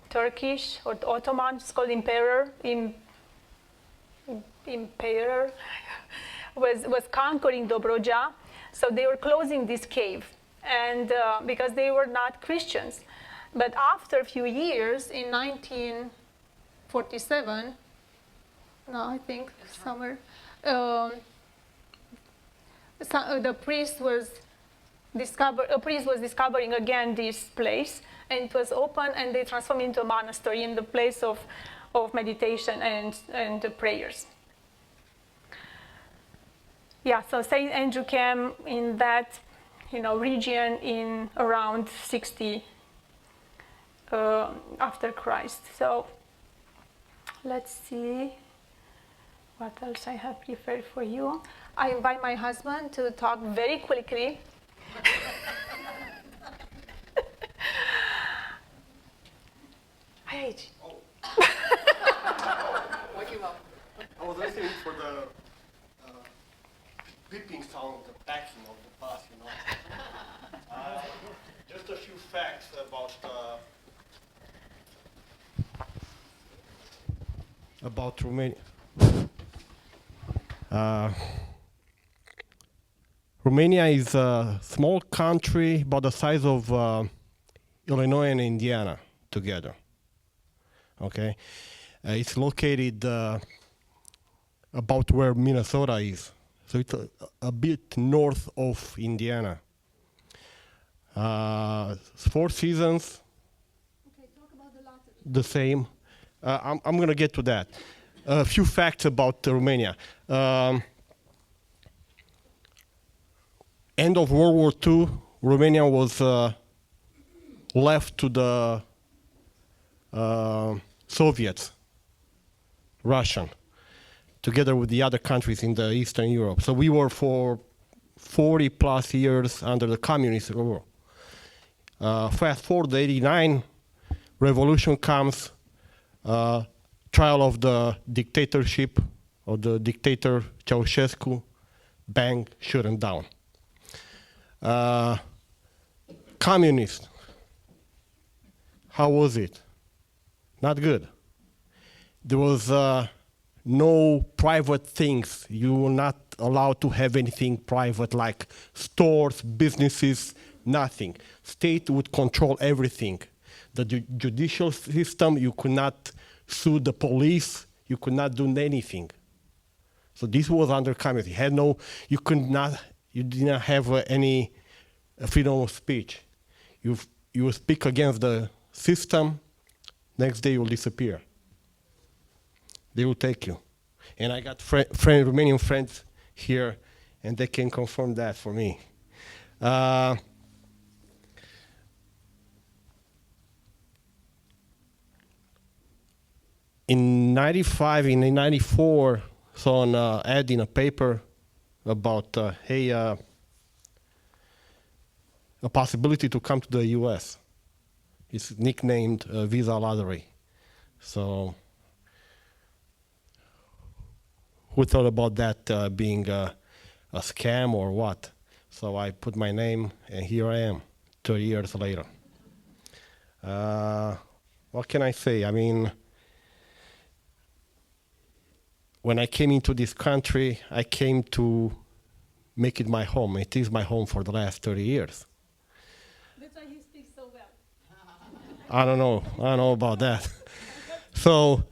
Turkish or Ottoman, it's called Emperor was conquering Dobroja, so they were closing this cave, and because they were not Christians. But after a few years, in 1947, no, I think somewhere, the priest was discovering again this place, and it was open, and they transformed it into a monastery in the place of meditation and prayers. Yeah, so Saint Andrew came in that, region in around 60 after Christ. So let's see what else I have prepared for you. I invite my husband to talk very quickly. Hi, I was listening for the beeping sound, the backing of the bus, Just a few facts about Romania. Romania is a small country about the size of Illinois and Indiana together. Okay, it's located about where Minnesota is, so it's a bit north of Indiana. 4 seasons. Okay, talk about the same. I'm going to get to that. A few facts about Romania. End of World War II, Romania was left to the Soviets, Russian, together with the other countries in the Eastern Europe. So we were for 40 plus years under the communist rule. Fast forward to 89, revolution comes, trial of the dictatorship of the dictator Ceausescu, bang, shoot him down. Communist, how was it? Not good. There was no private things. You were not allowed to have anything private like stores, businesses, nothing. State would control everything. The judicial system, you could not sue the police, you could not do anything. So this was under communism. You did not have any freedom of speech. You speak against the system, next day you'll disappear. They will take you. And I got Romanian friends here, and they can confirm that for me. In 95, in 94, saw an ad in a paper about, a possibility to come to the US. It's nicknamed Visa Lottery. So who thought about that being a scam or what? So I put my name, and here I am, 30 years later. What can I say? I mean, when I came into this country, I came to make it my home. It is my home for the last 30 years. That's why you speak so well. I don't know about that. So,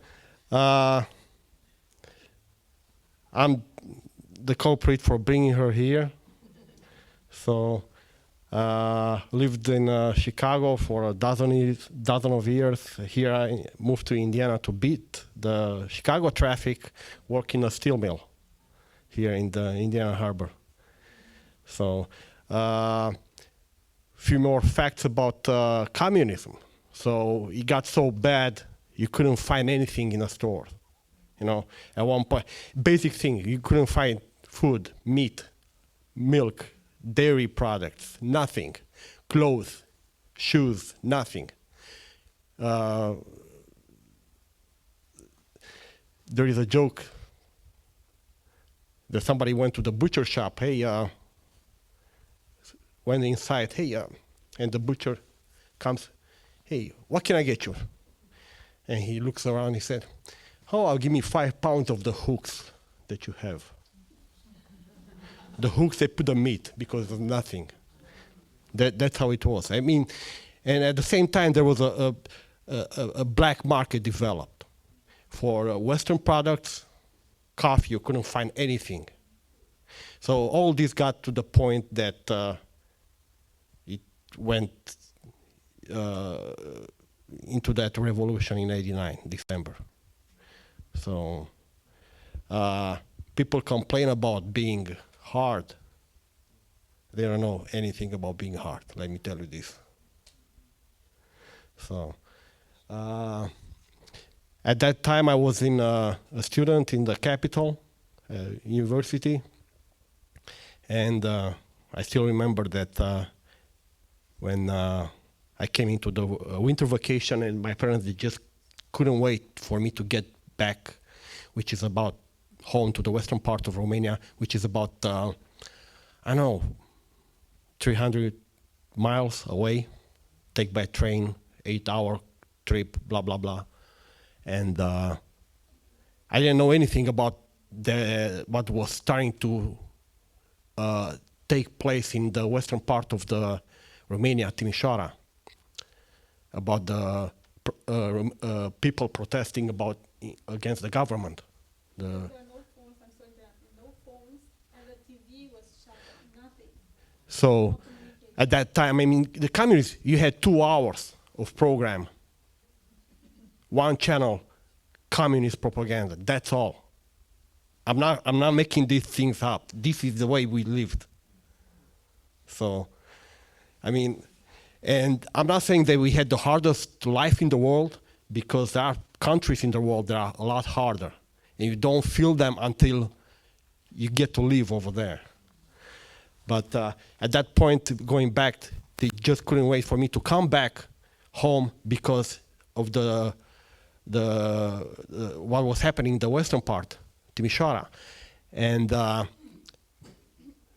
I'm the culprit for bringing her here. So, lived in Chicago for a dozen of years. Here I moved to Indiana to beat the Chicago traffic, work in a steel mill here in the Indiana Harbor. So, few more facts about communism. So it got so bad you couldn't find anything in a store. You know, at one point, basic thing, you couldn't find food, meat, milk, dairy products, nothing, clothes, shoes, nothing. There is a joke that somebody went to the butcher shop, went inside, and the butcher comes, hey, what can I get you? And he looks around, he said, I'll give me 5 pounds of the hooks that you have. The hooks, they put the meat because of nothing. That's how it was. I mean, and at the same time, there was a black market developed. For Western products, coffee, you couldn't find anything. So all this got to the point that it went into that revolution in '89, December. So people complain about being hard. They don't know anything about being hard, let me tell you this. So at that time I was a student in the capital university, and I still remember that when I came into the winter vacation, and my parents, they just couldn't wait for me to get back, which is about home to the western part of Romania, which is about, I don't know, 300 miles away, take by train, 8-hour trip, blah, blah, blah. And I didn't know anything about what was starting to take place in the western part of the Romania, Timișoara, about the people protesting against the government. There were no phones, I'm sorry, there are no phones, and the TV was shut off, nothing. So at that time, I mean, the communists, you had 2 hours of program, 1 channel, communist propaganda. That's all. I'm not making these things up. This is the way we lived. So, I mean, and I'm not saying that we had the hardest life in the world, because there are countries in the world that are a lot harder, and you don't feel them until you get to live over there. But at that point, going back, they just couldn't wait for me to come back home because of what was happening in the western part, Timișoara. And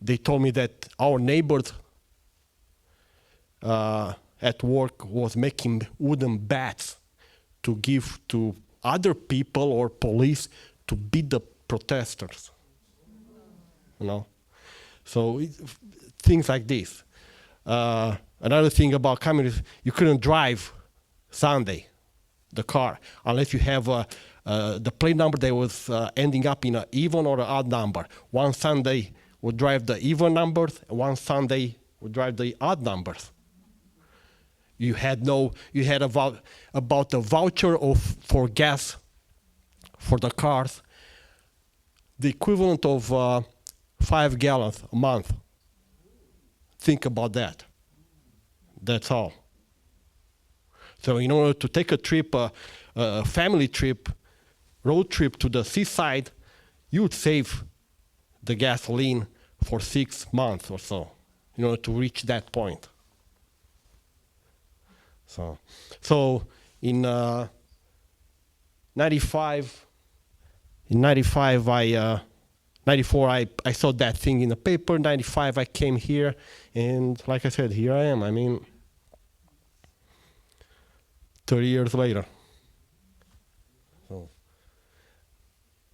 they told me that our neighbors at work was making wooden bats to give to other people or police to beat the protesters. You know, so things like this. Another thing about communism, you couldn't drive Sunday, the car, unless you have the plate number that was ending up in an even or an odd number. One Sunday would drive the even numbers, and one Sunday would drive the odd numbers. You had about a voucher for gas for the cars, the equivalent of 5 gallons a month. Think about that. That's all. So in order to take a trip, a family trip, road trip to the seaside, you would save the gasoline for 6 months or so in order to reach that point. So in 95, I saw that thing in the paper. 95, I came here, and like I said, here I am. I mean, 30 years later. So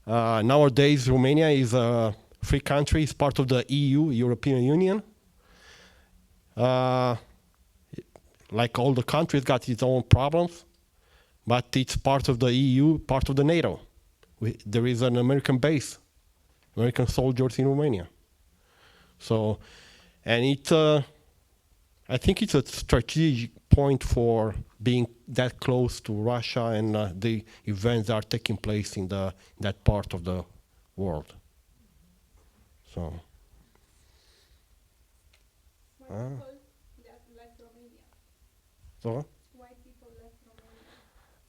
nowadays, Romania is a free country. It's part of the EU, European Union. Like all the countries, got its own problems, but it's part of the EU, part of the NATO. There is an American base, American soldiers in Romania. So, and I think it's a strategic point for being that close to Russia and the events that are taking place in that part of the world. So. Why people left Romania? So, Why people left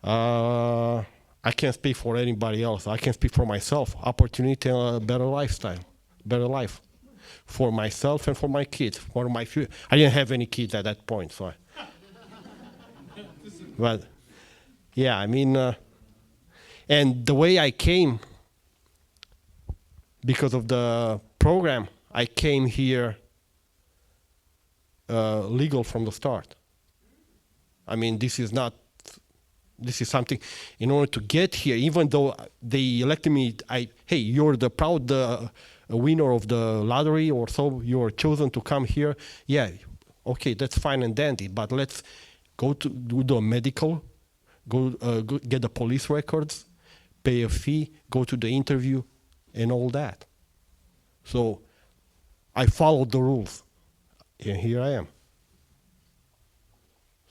Romania? I can't speak for anybody else. I can speak for myself. Opportunity and a better lifestyle, better life, for myself and for my kids. For my future, I didn't have any kids at that point, so. But yeah, I mean, and the way I came, because of the program, I came here legal from the start. I mean, this is something, in order to get here, even though they elected me, hey, you're the proud winner of the lottery, or so you're chosen to come here. Yeah, okay, that's fine and dandy, but let's go to do the medical, go get the police records, pay a fee, go to the interview, and all that. So I followed the rules, and here I am.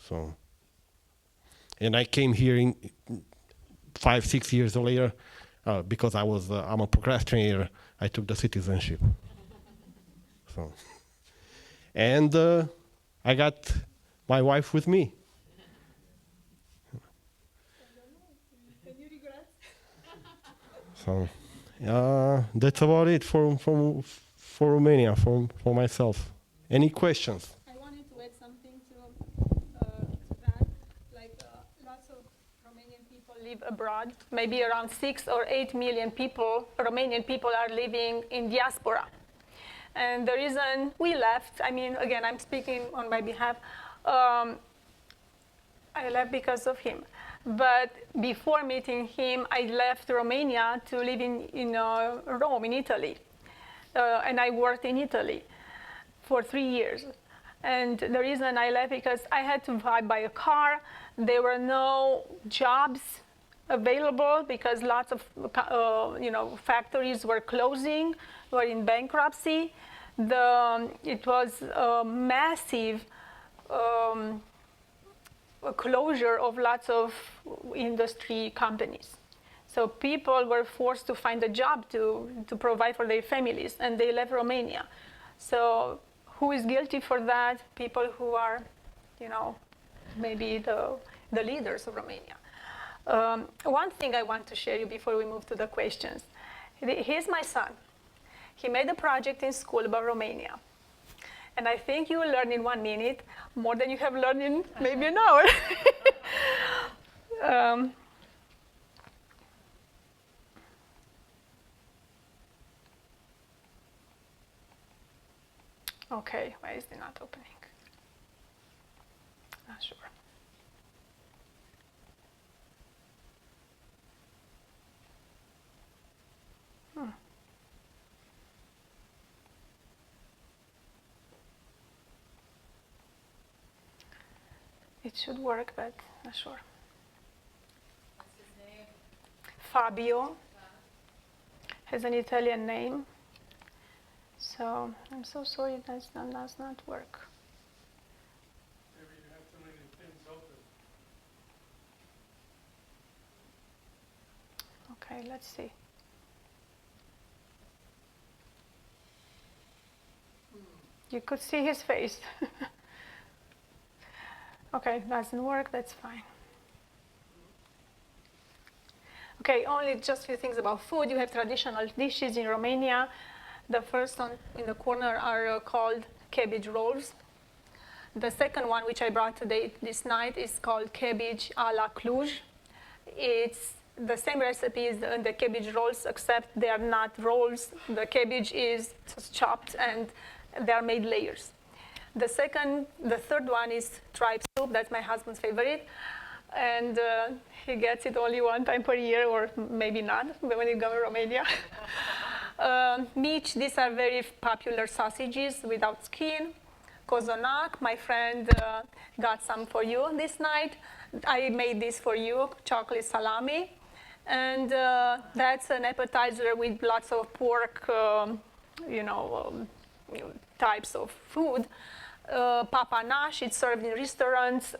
So, and I came here in 5-6 years later because I'm a procrastinator. I took the citizenship. So, and I got my wife with me. Any regrets? So, that's about it for Romania, for myself. Any questions? I wanted to add something to that. Like lots of Romanian people live abroad. Maybe around 6 or 8 million people, Romanian people, are living in diaspora. And the reason we left, I mean, again, I'm speaking on my behalf, I left because of him. But before meeting him, I left Romania to live in Rome, in Italy. And I worked in Italy for 3 years. And the reason I left because I had to buy a car. There were no jobs available because lots of factories were closing, were in bankruptcy. It was a massive closure of lots of industry companies. So people were forced to find a job to provide for their families, and they left Romania. So who is guilty for that? People who are, maybe the leaders of Romania. One thing I want to share you before we move to the questions. Here's my son. He made a project in school about Romania. And I think you will learn in 1 minute more than you have learned in maybe an hour. Okay, why is it not opening? Not sure. It should work, but not sure. What's his name? Fabio has an Italian name. So I'm so sorry it does not work. Maybe you have too many things open. Okay, let's see. You could see his face. Okay, doesn't work, that's fine. Okay, only just a few things about food. You have traditional dishes in Romania. The first one in the corner are called cabbage rolls. The second one, which I brought this night, is called cabbage a la Cluj. It's the same recipe as the cabbage rolls, except they are not rolls. The cabbage is just chopped and they are made layers. The third one is tripe soup. That's my husband's favorite. And he gets it only 1 time per year, or maybe not, when you go to Romania. Mici, these are very popular sausages without skin. Cozonac, my friend got some for you this night. I made this for you, chocolate salami. And that's an appetizer with lots of pork, types of food. Papanash, it's served in restaurants.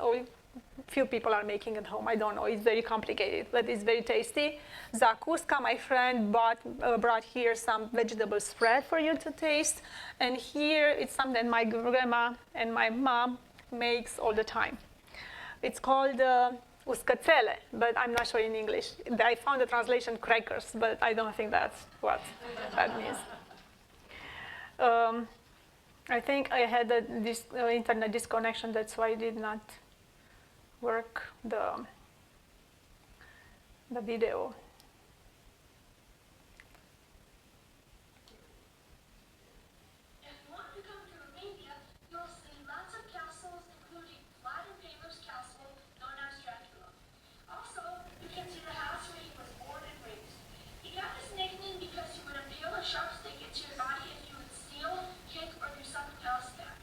few people are making at home. I don't know. It's very complicated, but it's very tasty. Zakuska, my friend, brought here some vegetable spread for you to taste. And here it's something my grandma and my mom makes all the time. It's called uscățele, but I'm not sure in English. I found the translation crackers, but I don't think that's what that means. I think I had this internet disconnection, that's why I did not work the video. If you want to come to Romania, you'll see lots of castles, including Vlad and famous castle known as Dracula. Also, you can see the house where he was born and raised. He got his nickname because he would impale a sharp stake into your body if you would steal, kick, or do something else bad.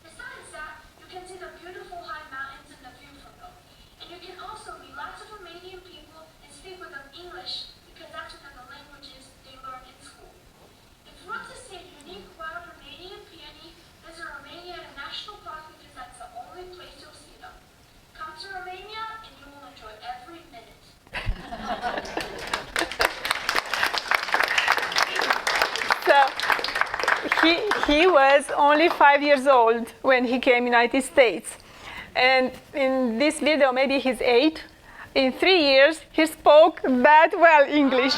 Besides that, you can see the beautiful high mountains and the view from them. And you can also meet lots of Romanian people and speak with them English because that's one of the languages they learn in school. If you want to see a unique wild Romanian peony, visit Romania at a national park because that's the only place you'll see them. Come to Romania and you will enjoy every minute. So he was only 5 years old when he came United States. And in this video, maybe he's 8. In 3 years, he spoke that well English.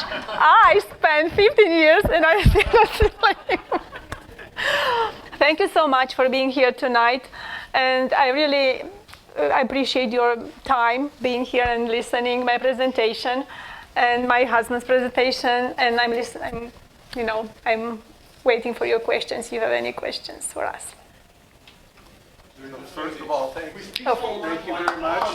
I spent 15 years and I still not speak. Thank you so much for being here tonight. And I really appreciate your time being here and listening my presentation and my husband's presentation. And I'm listening, I'm waiting for your questions if you have any questions for us. First of all, thank you. Thank you very much.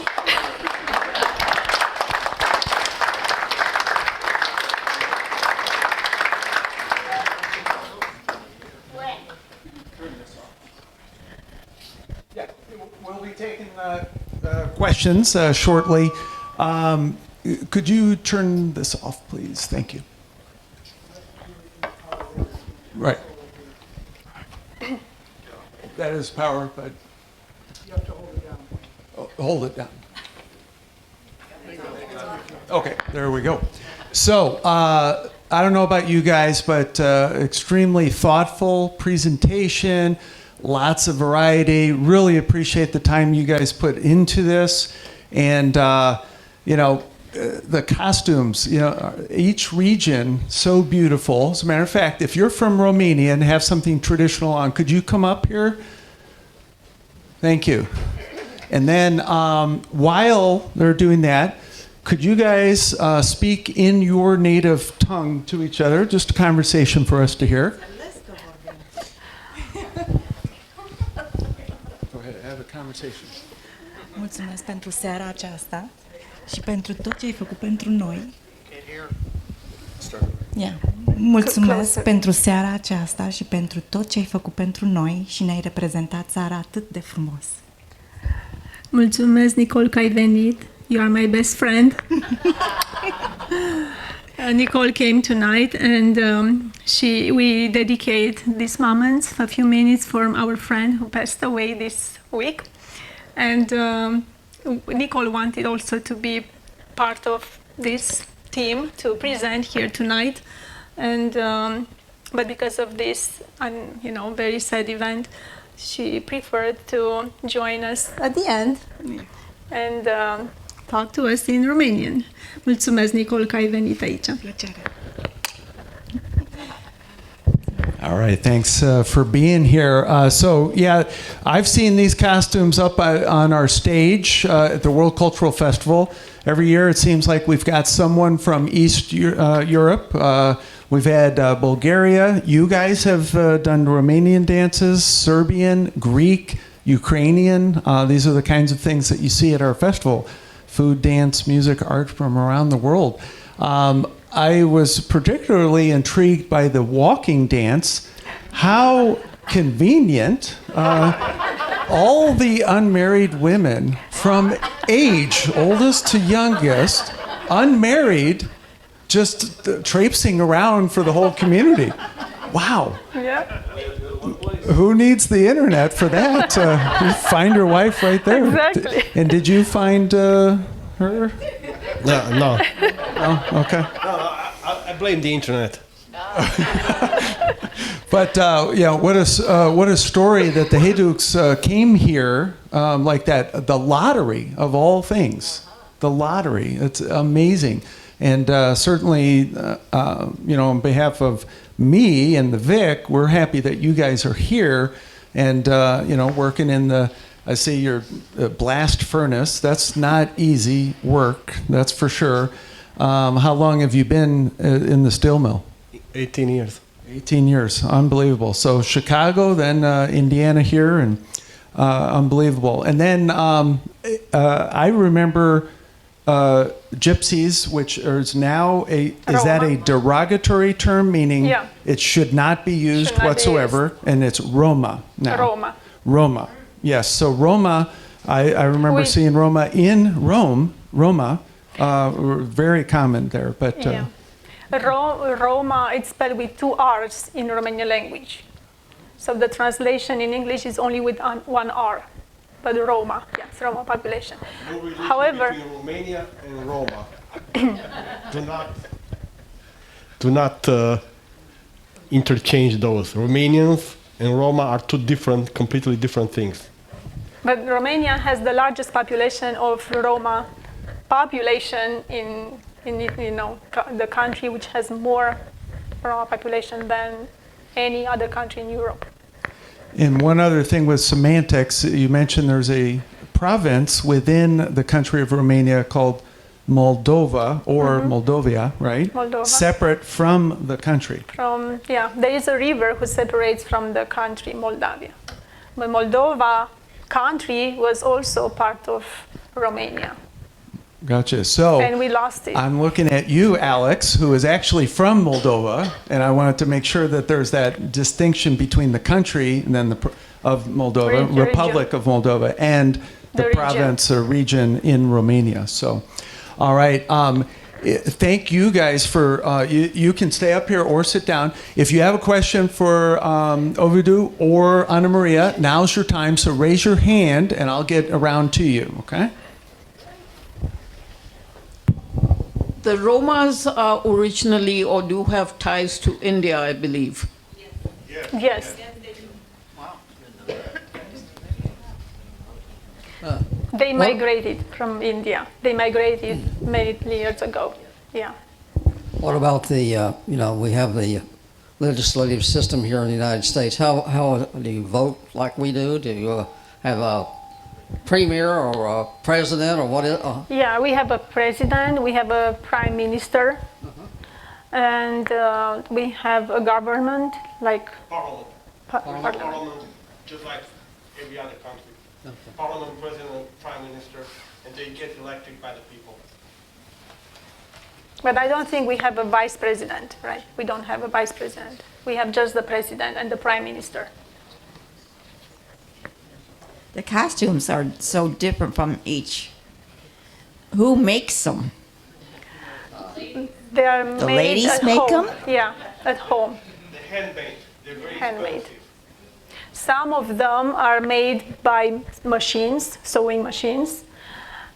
Yeah, we'll be taking questions shortly. Could you turn this off, please? Thank you. Right. That is power, but You have to hold it down. hold it down. Okay, there we go. So, I don't know about you guys, but extremely thoughtful presentation, lots of variety. Really appreciate the time you guys put into this. And, the costumes, each region, so beautiful. As a matter of fact, if you're from Romania and have something traditional on, could you come up here? Thank you. And then while they're doing that, could you guys speak in your native tongue to each other? Just a conversation for us to hear. Go ahead, have a conversation. Mulțumesc pentru seara aceasta și pentru tot ce ai făcut pentru noi. Mulțumesc pentru seara aceasta și pentru tot ce ai făcut pentru noi și ne-ai reprezentat țara atât de frumos. Mulțumesc, Nicole, că ai venit. You are my best friend. Nicole came tonight and we dedicate these moments, a few minutes, for our friend who passed away this week. And Nicole wanted also to be part of this team to present here tonight. And but because of this, very sad event, she preferred to join us at the end and talk to us in Romanian. Mulțumesc, Nicole, că ai venit aici. All right, thanks for being here. I've seen these costumes up on our stage at the World Cultural Festival. Every year it seems like we've got someone from East Europe. We've had Bulgaria. You guys have done Romanian dances, Serbian, Greek, Ukrainian. These are the kinds of things that you see at our festival. Food, dance, music, art from around the world. I was particularly intrigued by the walking dance. How convenient. All the unmarried women from age, oldest to youngest, unmarried, just traipsing around for the whole community. Wow. Yeah. Who needs the internet for that? You find your wife right there. Exactly. And did you find her? No. No? Okay. I blame the internet. But what a story that the Hayduks came here like that. The lottery of all things, the lottery. It's amazing, and certainly, on behalf of me and the VIC, we're happy that you guys are here, and working in the. I see your blast furnace. That's not easy work, that's for sure. How long have you been in the steel mill? 18 years. 18 years, unbelievable. So Chicago, then Indiana here, and unbelievable. And then I remember gypsies, which is now is that a derogatory term, meaning it should not be used whatsoever, and it's Roma now. Roma. Yes, so Roma, I remember seeing Roma in Rome, very common there, but... Roma, it's spelled with 2 R's in Romanian language. So the translation in English is only with 1 R. But Roma, yes, Roma population. However... Between Romania and Roma. do not interchange those. Romanians and Roma are two completely different things. But Romania has the largest population of Roma population in the country, which has more Roma population than any other country in Europe. And one other thing with semantics, you mentioned there's a province within the country of Romania called Moldova or Moldovia, right? Moldova. Separate from the country. There is a river who separates from the country, Moldavia. But Moldova country was also part of Romania. Gotcha. So, and we lost it. I'm looking at you, Alex, who is actually from Moldova, and I wanted to make sure that there's that distinction between the country and then of Moldova, Republic of Moldova, and the province or region in Romania. So, all right. Thank you guys for, you can stay up here or sit down. If you have a question for Ovidiu or Ana Maria, now's your time. So raise your hand and I'll get around to you, okay? The Romas are originally or do have ties to India, I believe. Yes. They migrated from India. They migrated many years ago. Yeah. What about the, we have the legislative system here in the United States. How do you vote like we do? Do you have a premier or a president or what is Yeah, we have a president, we have a prime minister, and we have a government like Parliament, just like every other country. Parliament, president, prime minister, and they get elected by the people. But I don't think we have a vice president, right? We don't have a vice president. We have just the president and the prime minister. The costumes are so different from each. Who makes them? They are the made ladies at make home. them? Yeah, at home. They're handmade. They're very Handmade. expensive. Some of them are made by machines, sewing machines,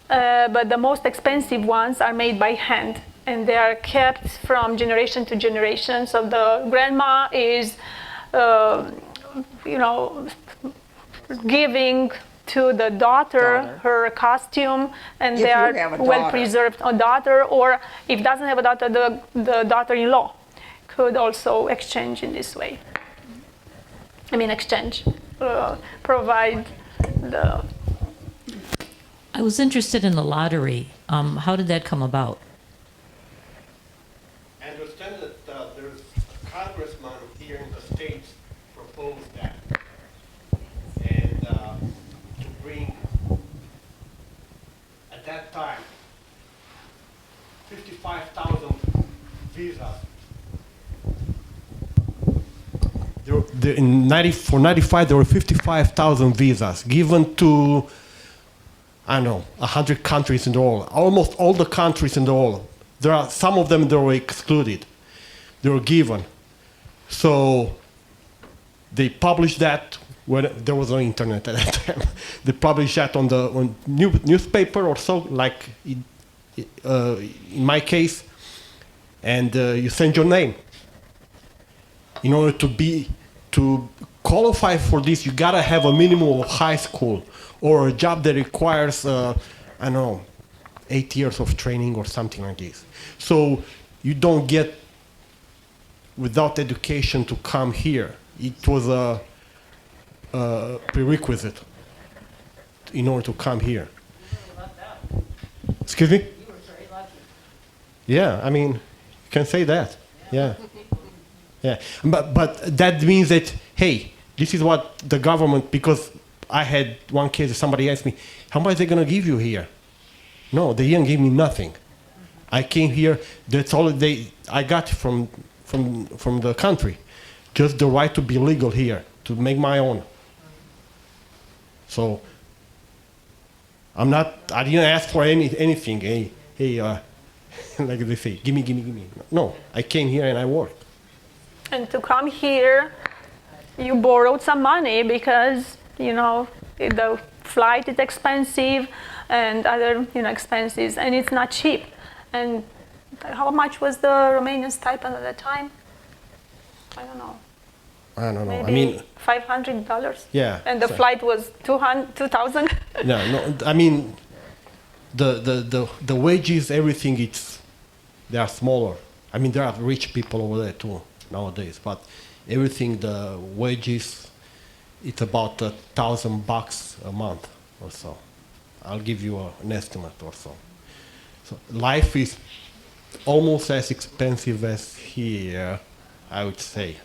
but the most expensive ones are made by hand, and they are kept from generation to generation. So the grandma is, giving to the daughter her costume, and If they you are have a well daughter. preserved. A daughter, or if doesn't have a daughter, the daughter-in-law could also exchange in this way. Provide the... I was interested in the lottery. How did that come about? I understand that there's a congressman here in the States proposed that. And to bring, at that time, 55,000 visas. For 95, there were 55,000 visas given to, 100 countries in the world. Almost all the countries in the world. There are some of them that were excluded. They were given. So They published that when there was no internet at that time. They published that on newspaper or so, like in my case, and you send your name. In order to qualify for this, you gotta have a minimum of high school or a job that requires, I don't know, 8 years of training or something like this. So you don't get without education to come here. It was a prerequisite in order to come here. Excuse me? Yeah, I mean, you can say that. Yeah. Yeah, but that means that, hey, this is what the government, because I had one case, somebody asked me, how much are they going to give you here? No, they didn't give me nothing. I came here, that's all I got from the country. Just the right to be legal here, to make my own. So, I didn't ask for anything. Hey, like they say, gimme. No, I came here and I worked. And to come here, you borrowed some money because, you know, the flight is expensive and other, you know, expenses, and it's not cheap. And how much was the Romanian stipend at the time? I don't know. Maybe I mean, $500. Yeah. And the flight was 2,000. No. I mean, the wages, everything, they are smaller. I mean, there are rich people over there too nowadays, but everything, the wages, it's about $1,000 a month or so. I'll give you an estimate or so. So life is almost as expensive as here, I would say.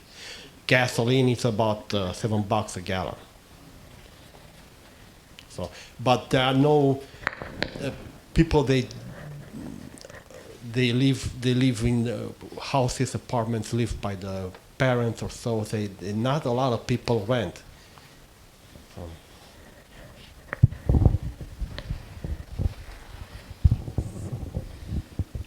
Gasoline is about $7 a gallon. So, but there are no people. They live in houses, apartments, live by the parents or so. Not a lot of people rent.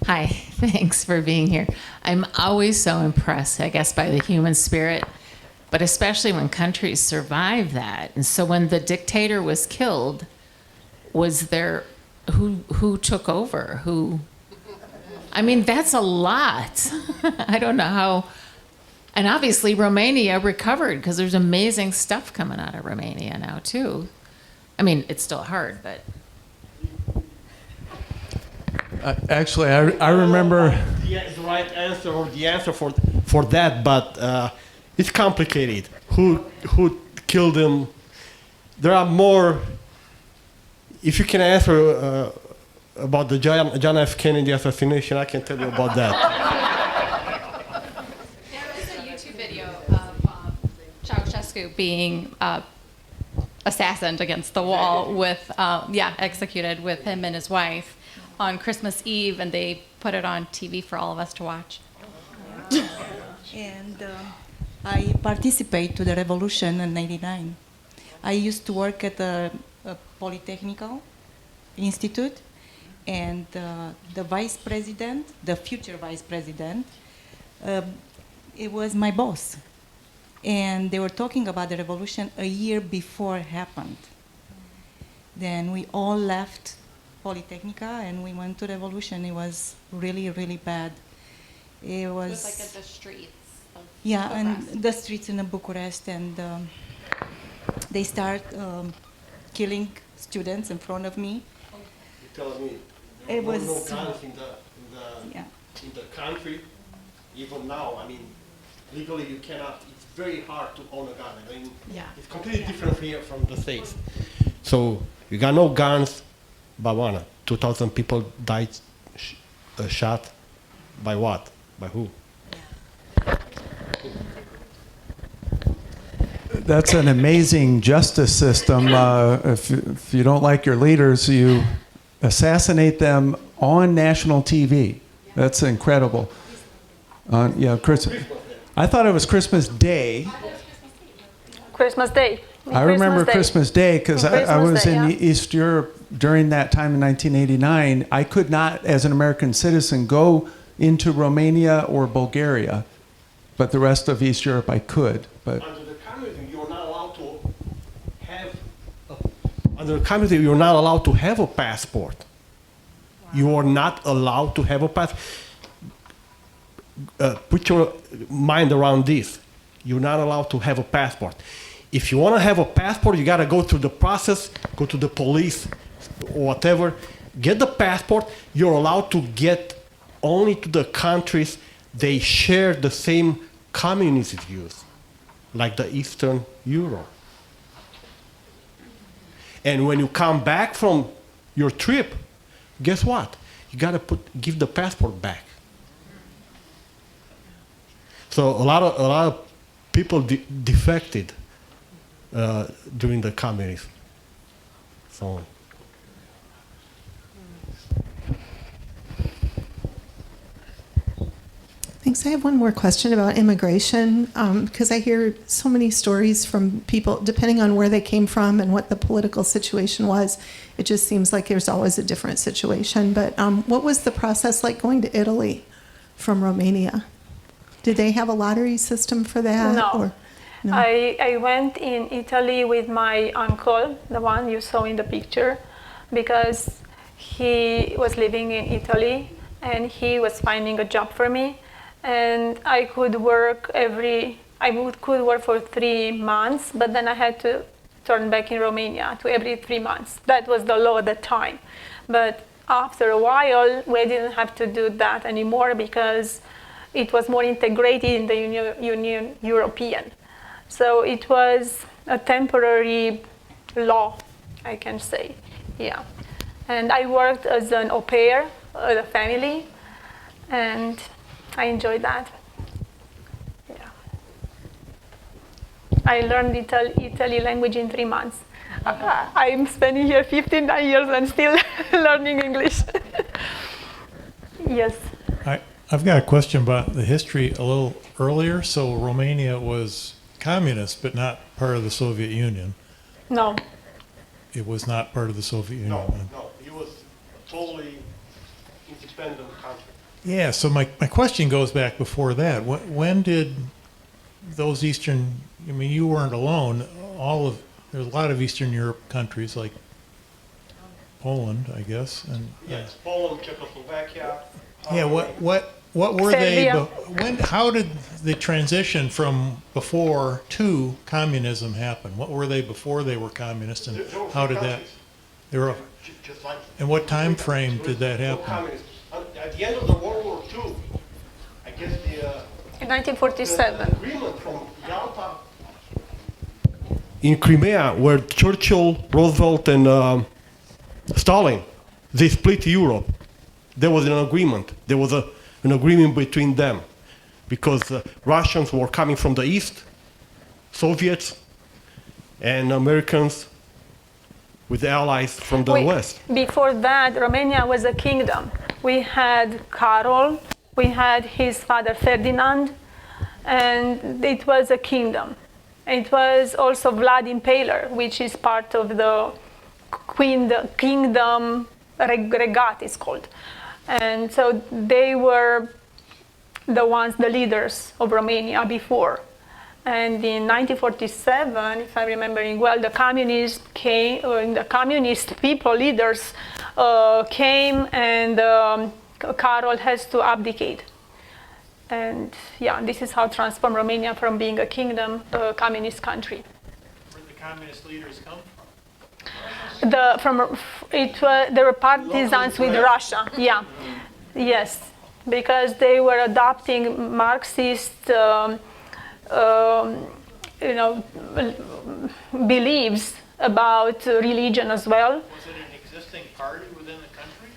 Hi, thanks for being here. I'm always so impressed, I guess, by the human spirit, but especially when countries survive that. And so when the dictator was killed, was there, who took over? I mean, that's a lot. I don't know how, and obviously Romania recovered because there's amazing stuff coming out of Romania now too. I mean, it's still hard, but. Actually, I remember the right answer or the answer for that, but it's complicated. Who killed him? There are more. If you can answer about the John F. Kennedy assassination, I can tell you about that. There is a YouTube video of Ceausescu being assassinated against the wall with, executed with him and his wife on Christmas Eve, and they put it on TV for all of us to watch. And I participate to the revolution in '89. I used to work at a Polytechnical Institute, and the vice president, the future vice president, it was my boss. And they were talking about the revolution a year before it happened. Then we all left Polytechnica and we went to revolution. It was really, really bad. It was like at the streets of yeah, Bucharest. and the streets in Bucharest, and they start killing students in front of me. You tell me It there were was no guns in the country. Even now, I mean, legally you cannot. It's very hard to own a gun. I mean, it's completely different here from the States. So you got no guns. But 2,000 people died shot by what? By who? that's an amazing justice system. If you don't like your leaders, you assassinate them on national TV. That's incredible. I thought it was Christmas Day. Christmas Day. I remember Christmas Day because I was in East Europe during that time in 1989. I could not, as an American citizen, go into Romania or Bulgaria, but the rest of East Europe I could. But Under the communist Under communism, you're not allowed to have a passport. You are not allowed to have a passport. Put your mind around this. You're not allowed to have a passport. If you want to have a passport, you got to go through the process, go to the police or whatever, get the passport. You're allowed to get only to the countries they share the same communist views, like the Eastern Europe. And when you come back from your trip, guess what? You got to give the passport back. So a lot of people defected during the communism. So. Thanks. I have one more question about immigration, because I hear so many stories from people, depending on where they came from and what the political situation was, it just seems like there's always a different situation. But what was the process like going to Italy from Romania? Did they have a lottery system for that? No. Or, no? I went in Italy with my uncle, the one you saw in the picture, because he was living in Italy and he was finding a job for me. And I could work could work for 3 months, but then I had to turn back in Romania to every 3 months. That was the law at the time. But after a while, we didn't have to do that anymore because it was more integrated in the Union European. So it was a temporary law, I can say, yeah. And I worked as an au pair at a family, and I enjoyed that. Yeah. I learned Italy language in 3 months. I'm spending here 59 years and still learning English. Yes. I've got a question about the history a little earlier. So Romania was communist, but not part of the Soviet Union. No. It was not part of the Soviet Union. No, it was a totally independent country. Yeah, so my question goes back before that. When did those Eastern, I mean, you weren't alone. There's a lot of Eastern Europe countries like Poland, I guess. And yes, Poland, Czechoslovakia. Yeah, what were Serbia. how did the transition from before to communism happen? What were they before they were communist, and how did that? They were. Just like. And what time frame did that happen? At the end of the World War II, I guess in 1947. the agreement from Yalta. In Crimea, where Churchill, Roosevelt, and Stalin, they split Europe. There was an agreement. There was an agreement between them, because Russians were coming from the east, Soviets, and Americans with allies from the west. Before that, Romania was a kingdom. We had Carol, we had his father Ferdinand, and it was a kingdom. It was also Vlad Impaler, which is part of the kingdom regat, it's called. And so they were the leaders of Romania before. And in 1947, if I'm remembering well, the communist people, leaders, came, and Carol has to abdicate. And yeah, this is how transformed Romania from being a kingdom to a communist country. Where did the communist leaders come from? They were partisans with Russia. Yeah, yes, because they were adopting Marxist, beliefs about religion as well. Was it an existing party within the country?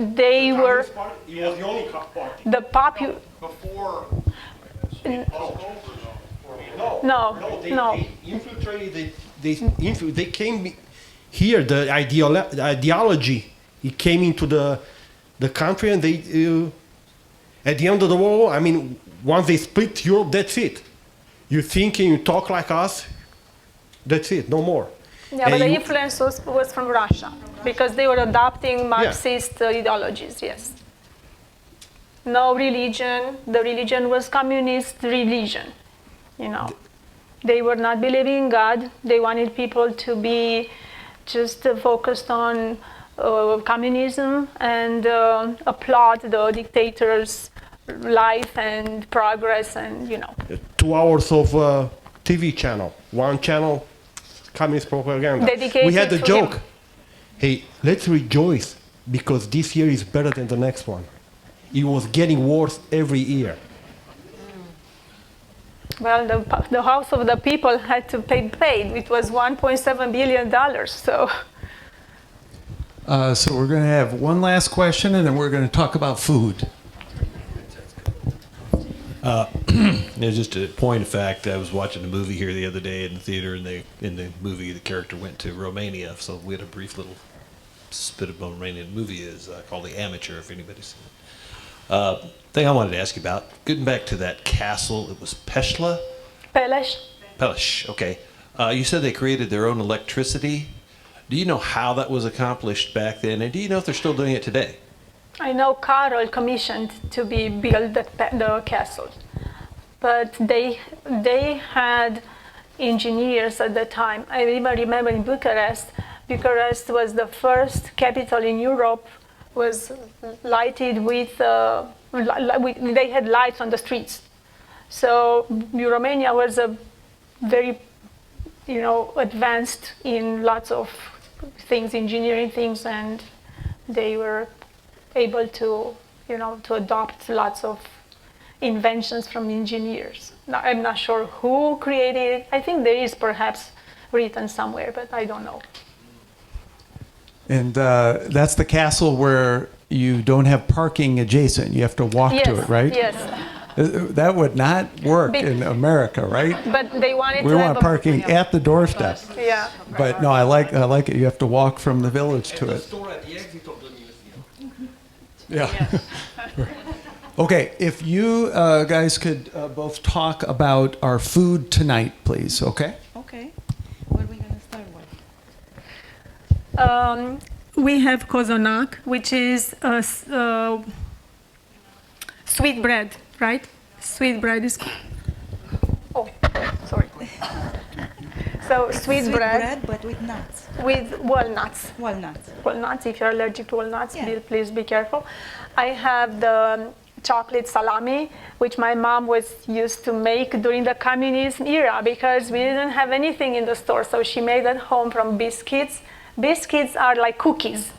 They were It was the only party. the Before. No. They infiltrated. They came here. The ideology. It came into the country, and they. At the end of the war, I mean, once they split Europe, that's it. You think and you talk like us. That's it. No more. Yeah, but the influence was from Russia, because they were adopting Marxist ideologies. Yes. No religion. The religion was communist religion. They were not believing in God. They wanted people to be just focused on communism and applaud the dictator's life and progress and, 2 hours of TV channel, one channel, communist propaganda. Dedicated We had the to joke. him. Hey, let's rejoice because this year is better than the next one. It was getting worse every year. Well, the House of the People had to pay paid. It was $1.7 billion. So So we're going to have one last question, and then we're going to talk about food. Just a point of fact, I was watching a movie here the other day in the theater, and in the movie, the character went to Romania. So we had a brief little spit of a Romanian movie is called The Amateur, if anybody's seen it. Thing I wanted to ask you about, getting back to that castle, it was Peshla? Peleș. Peleș, okay. You said they created their own electricity. Do you know how that was accomplished back then, and do you know if they're still doing it today? I know Carol commissioned to be built the castle, but they had engineers at the time. I even remember in Bucharest. Bucharest was the first capital in Europe, was lighted with, they had lights on the streets. So Romania was a very, advanced in lots of things, engineering things, and they were able to, to adopt lots of inventions from engineers. Now, I'm not sure who created it. I think there is perhaps written somewhere, but I don't know. And that's the castle where you don't have parking adjacent. You have to walk to it, right? Yes. That would not work in America, right? But they wanted We to want have parking at the doorstep. Yeah. But no, I like it. You have to walk from the village to it. Yeah. Okay, if you guys could both talk about our food tonight, please, okay? Okay. What are we going to start with? We have kozonak, which is sweet bread, right? Sweet bread is. Oh, sorry. So sweet bread, but with nuts. With walnuts. Walnuts. Walnuts. If you're allergic to walnuts, please be careful. I have the chocolate salami, which my mom was used to make during the communism era because we didn't have anything in the store. So she made at home from biscuits. Biscuits are like cookies,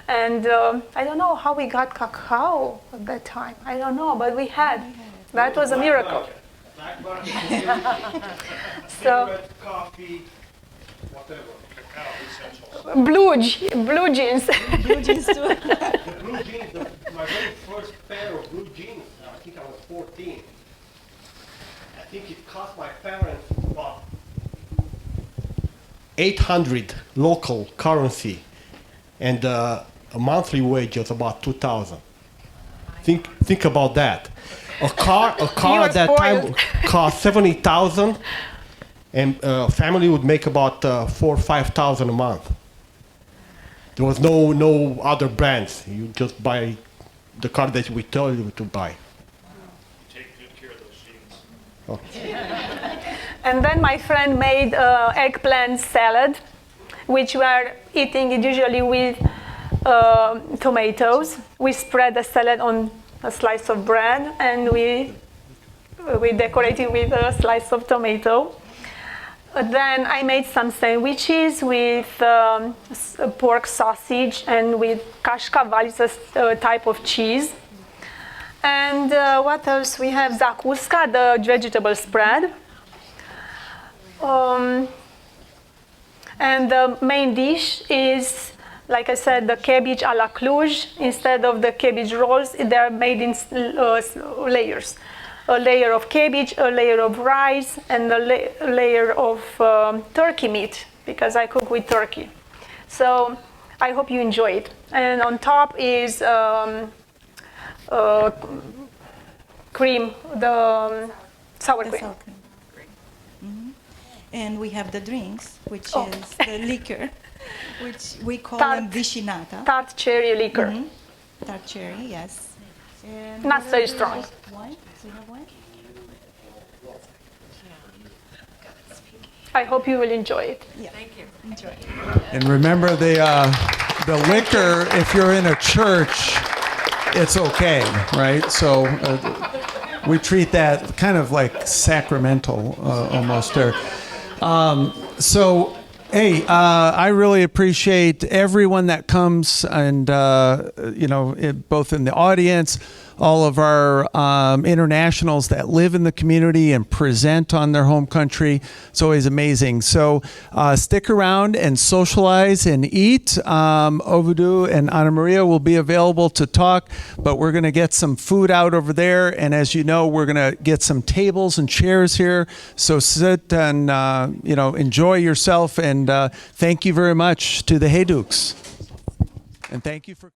And I don't know how we got cacao at that time. I don't know, but we had. That was a miracle. So, coffee, whatever. blue jeans. Blue jeans too. The blue jeans, my very first pair of blue jeans, I think I was 14. I think it cost my parents about 800 local currency, and a monthly wage was about 2,000. Think about that. A car at that time cost 70,000, and a family would make about 4,000 or 5,000 a month. There was no other brands. You just buy the car that we tell you to buy. Take good care of those jeans. Oh. And then my friend made eggplant salad, which we are eating it usually with tomatoes. We spread the salad on a slice of bread, and we decorate it with a slice of tomato. Then I made some sandwiches with pork sausage and with cașcaval, it's a type of cheese. And what else? We have zakuska, the vegetable spread. And the main dish is, like I said, the cabbage a la Cluj. Instead of the cabbage rolls, they're made in layers. A layer of cabbage, a layer of rice, and a layer of turkey meat, because I cook with turkey. So I hope you enjoy it. And on top is cream, the sour cream. Sour cream. Mm-hmm. And we have the drinks, which is the liquor, which we call them vicinata. Tart cherry liquor. Mm-hmm. Tart cherry, yes. And not very strong. Wine? Do you have wine? I hope you will enjoy it. Yeah. Thank you. Enjoy. And remember the liquor, if you're in a church, it's okay, right? So we treat that kind of like sacramental almost there. So, hey, I really appreciate everyone that comes and, both in the audience, all of our internationals that live in the community and present on their home country. It's always amazing. So stick around and socialize and eat. Ovidiu and Ana Maria will be available to talk, but we're going to get some food out over there. And as you know, we're going to get some tables and chairs here. So sit and, enjoy yourself. And thank you very much to the Haydukes. And thank you for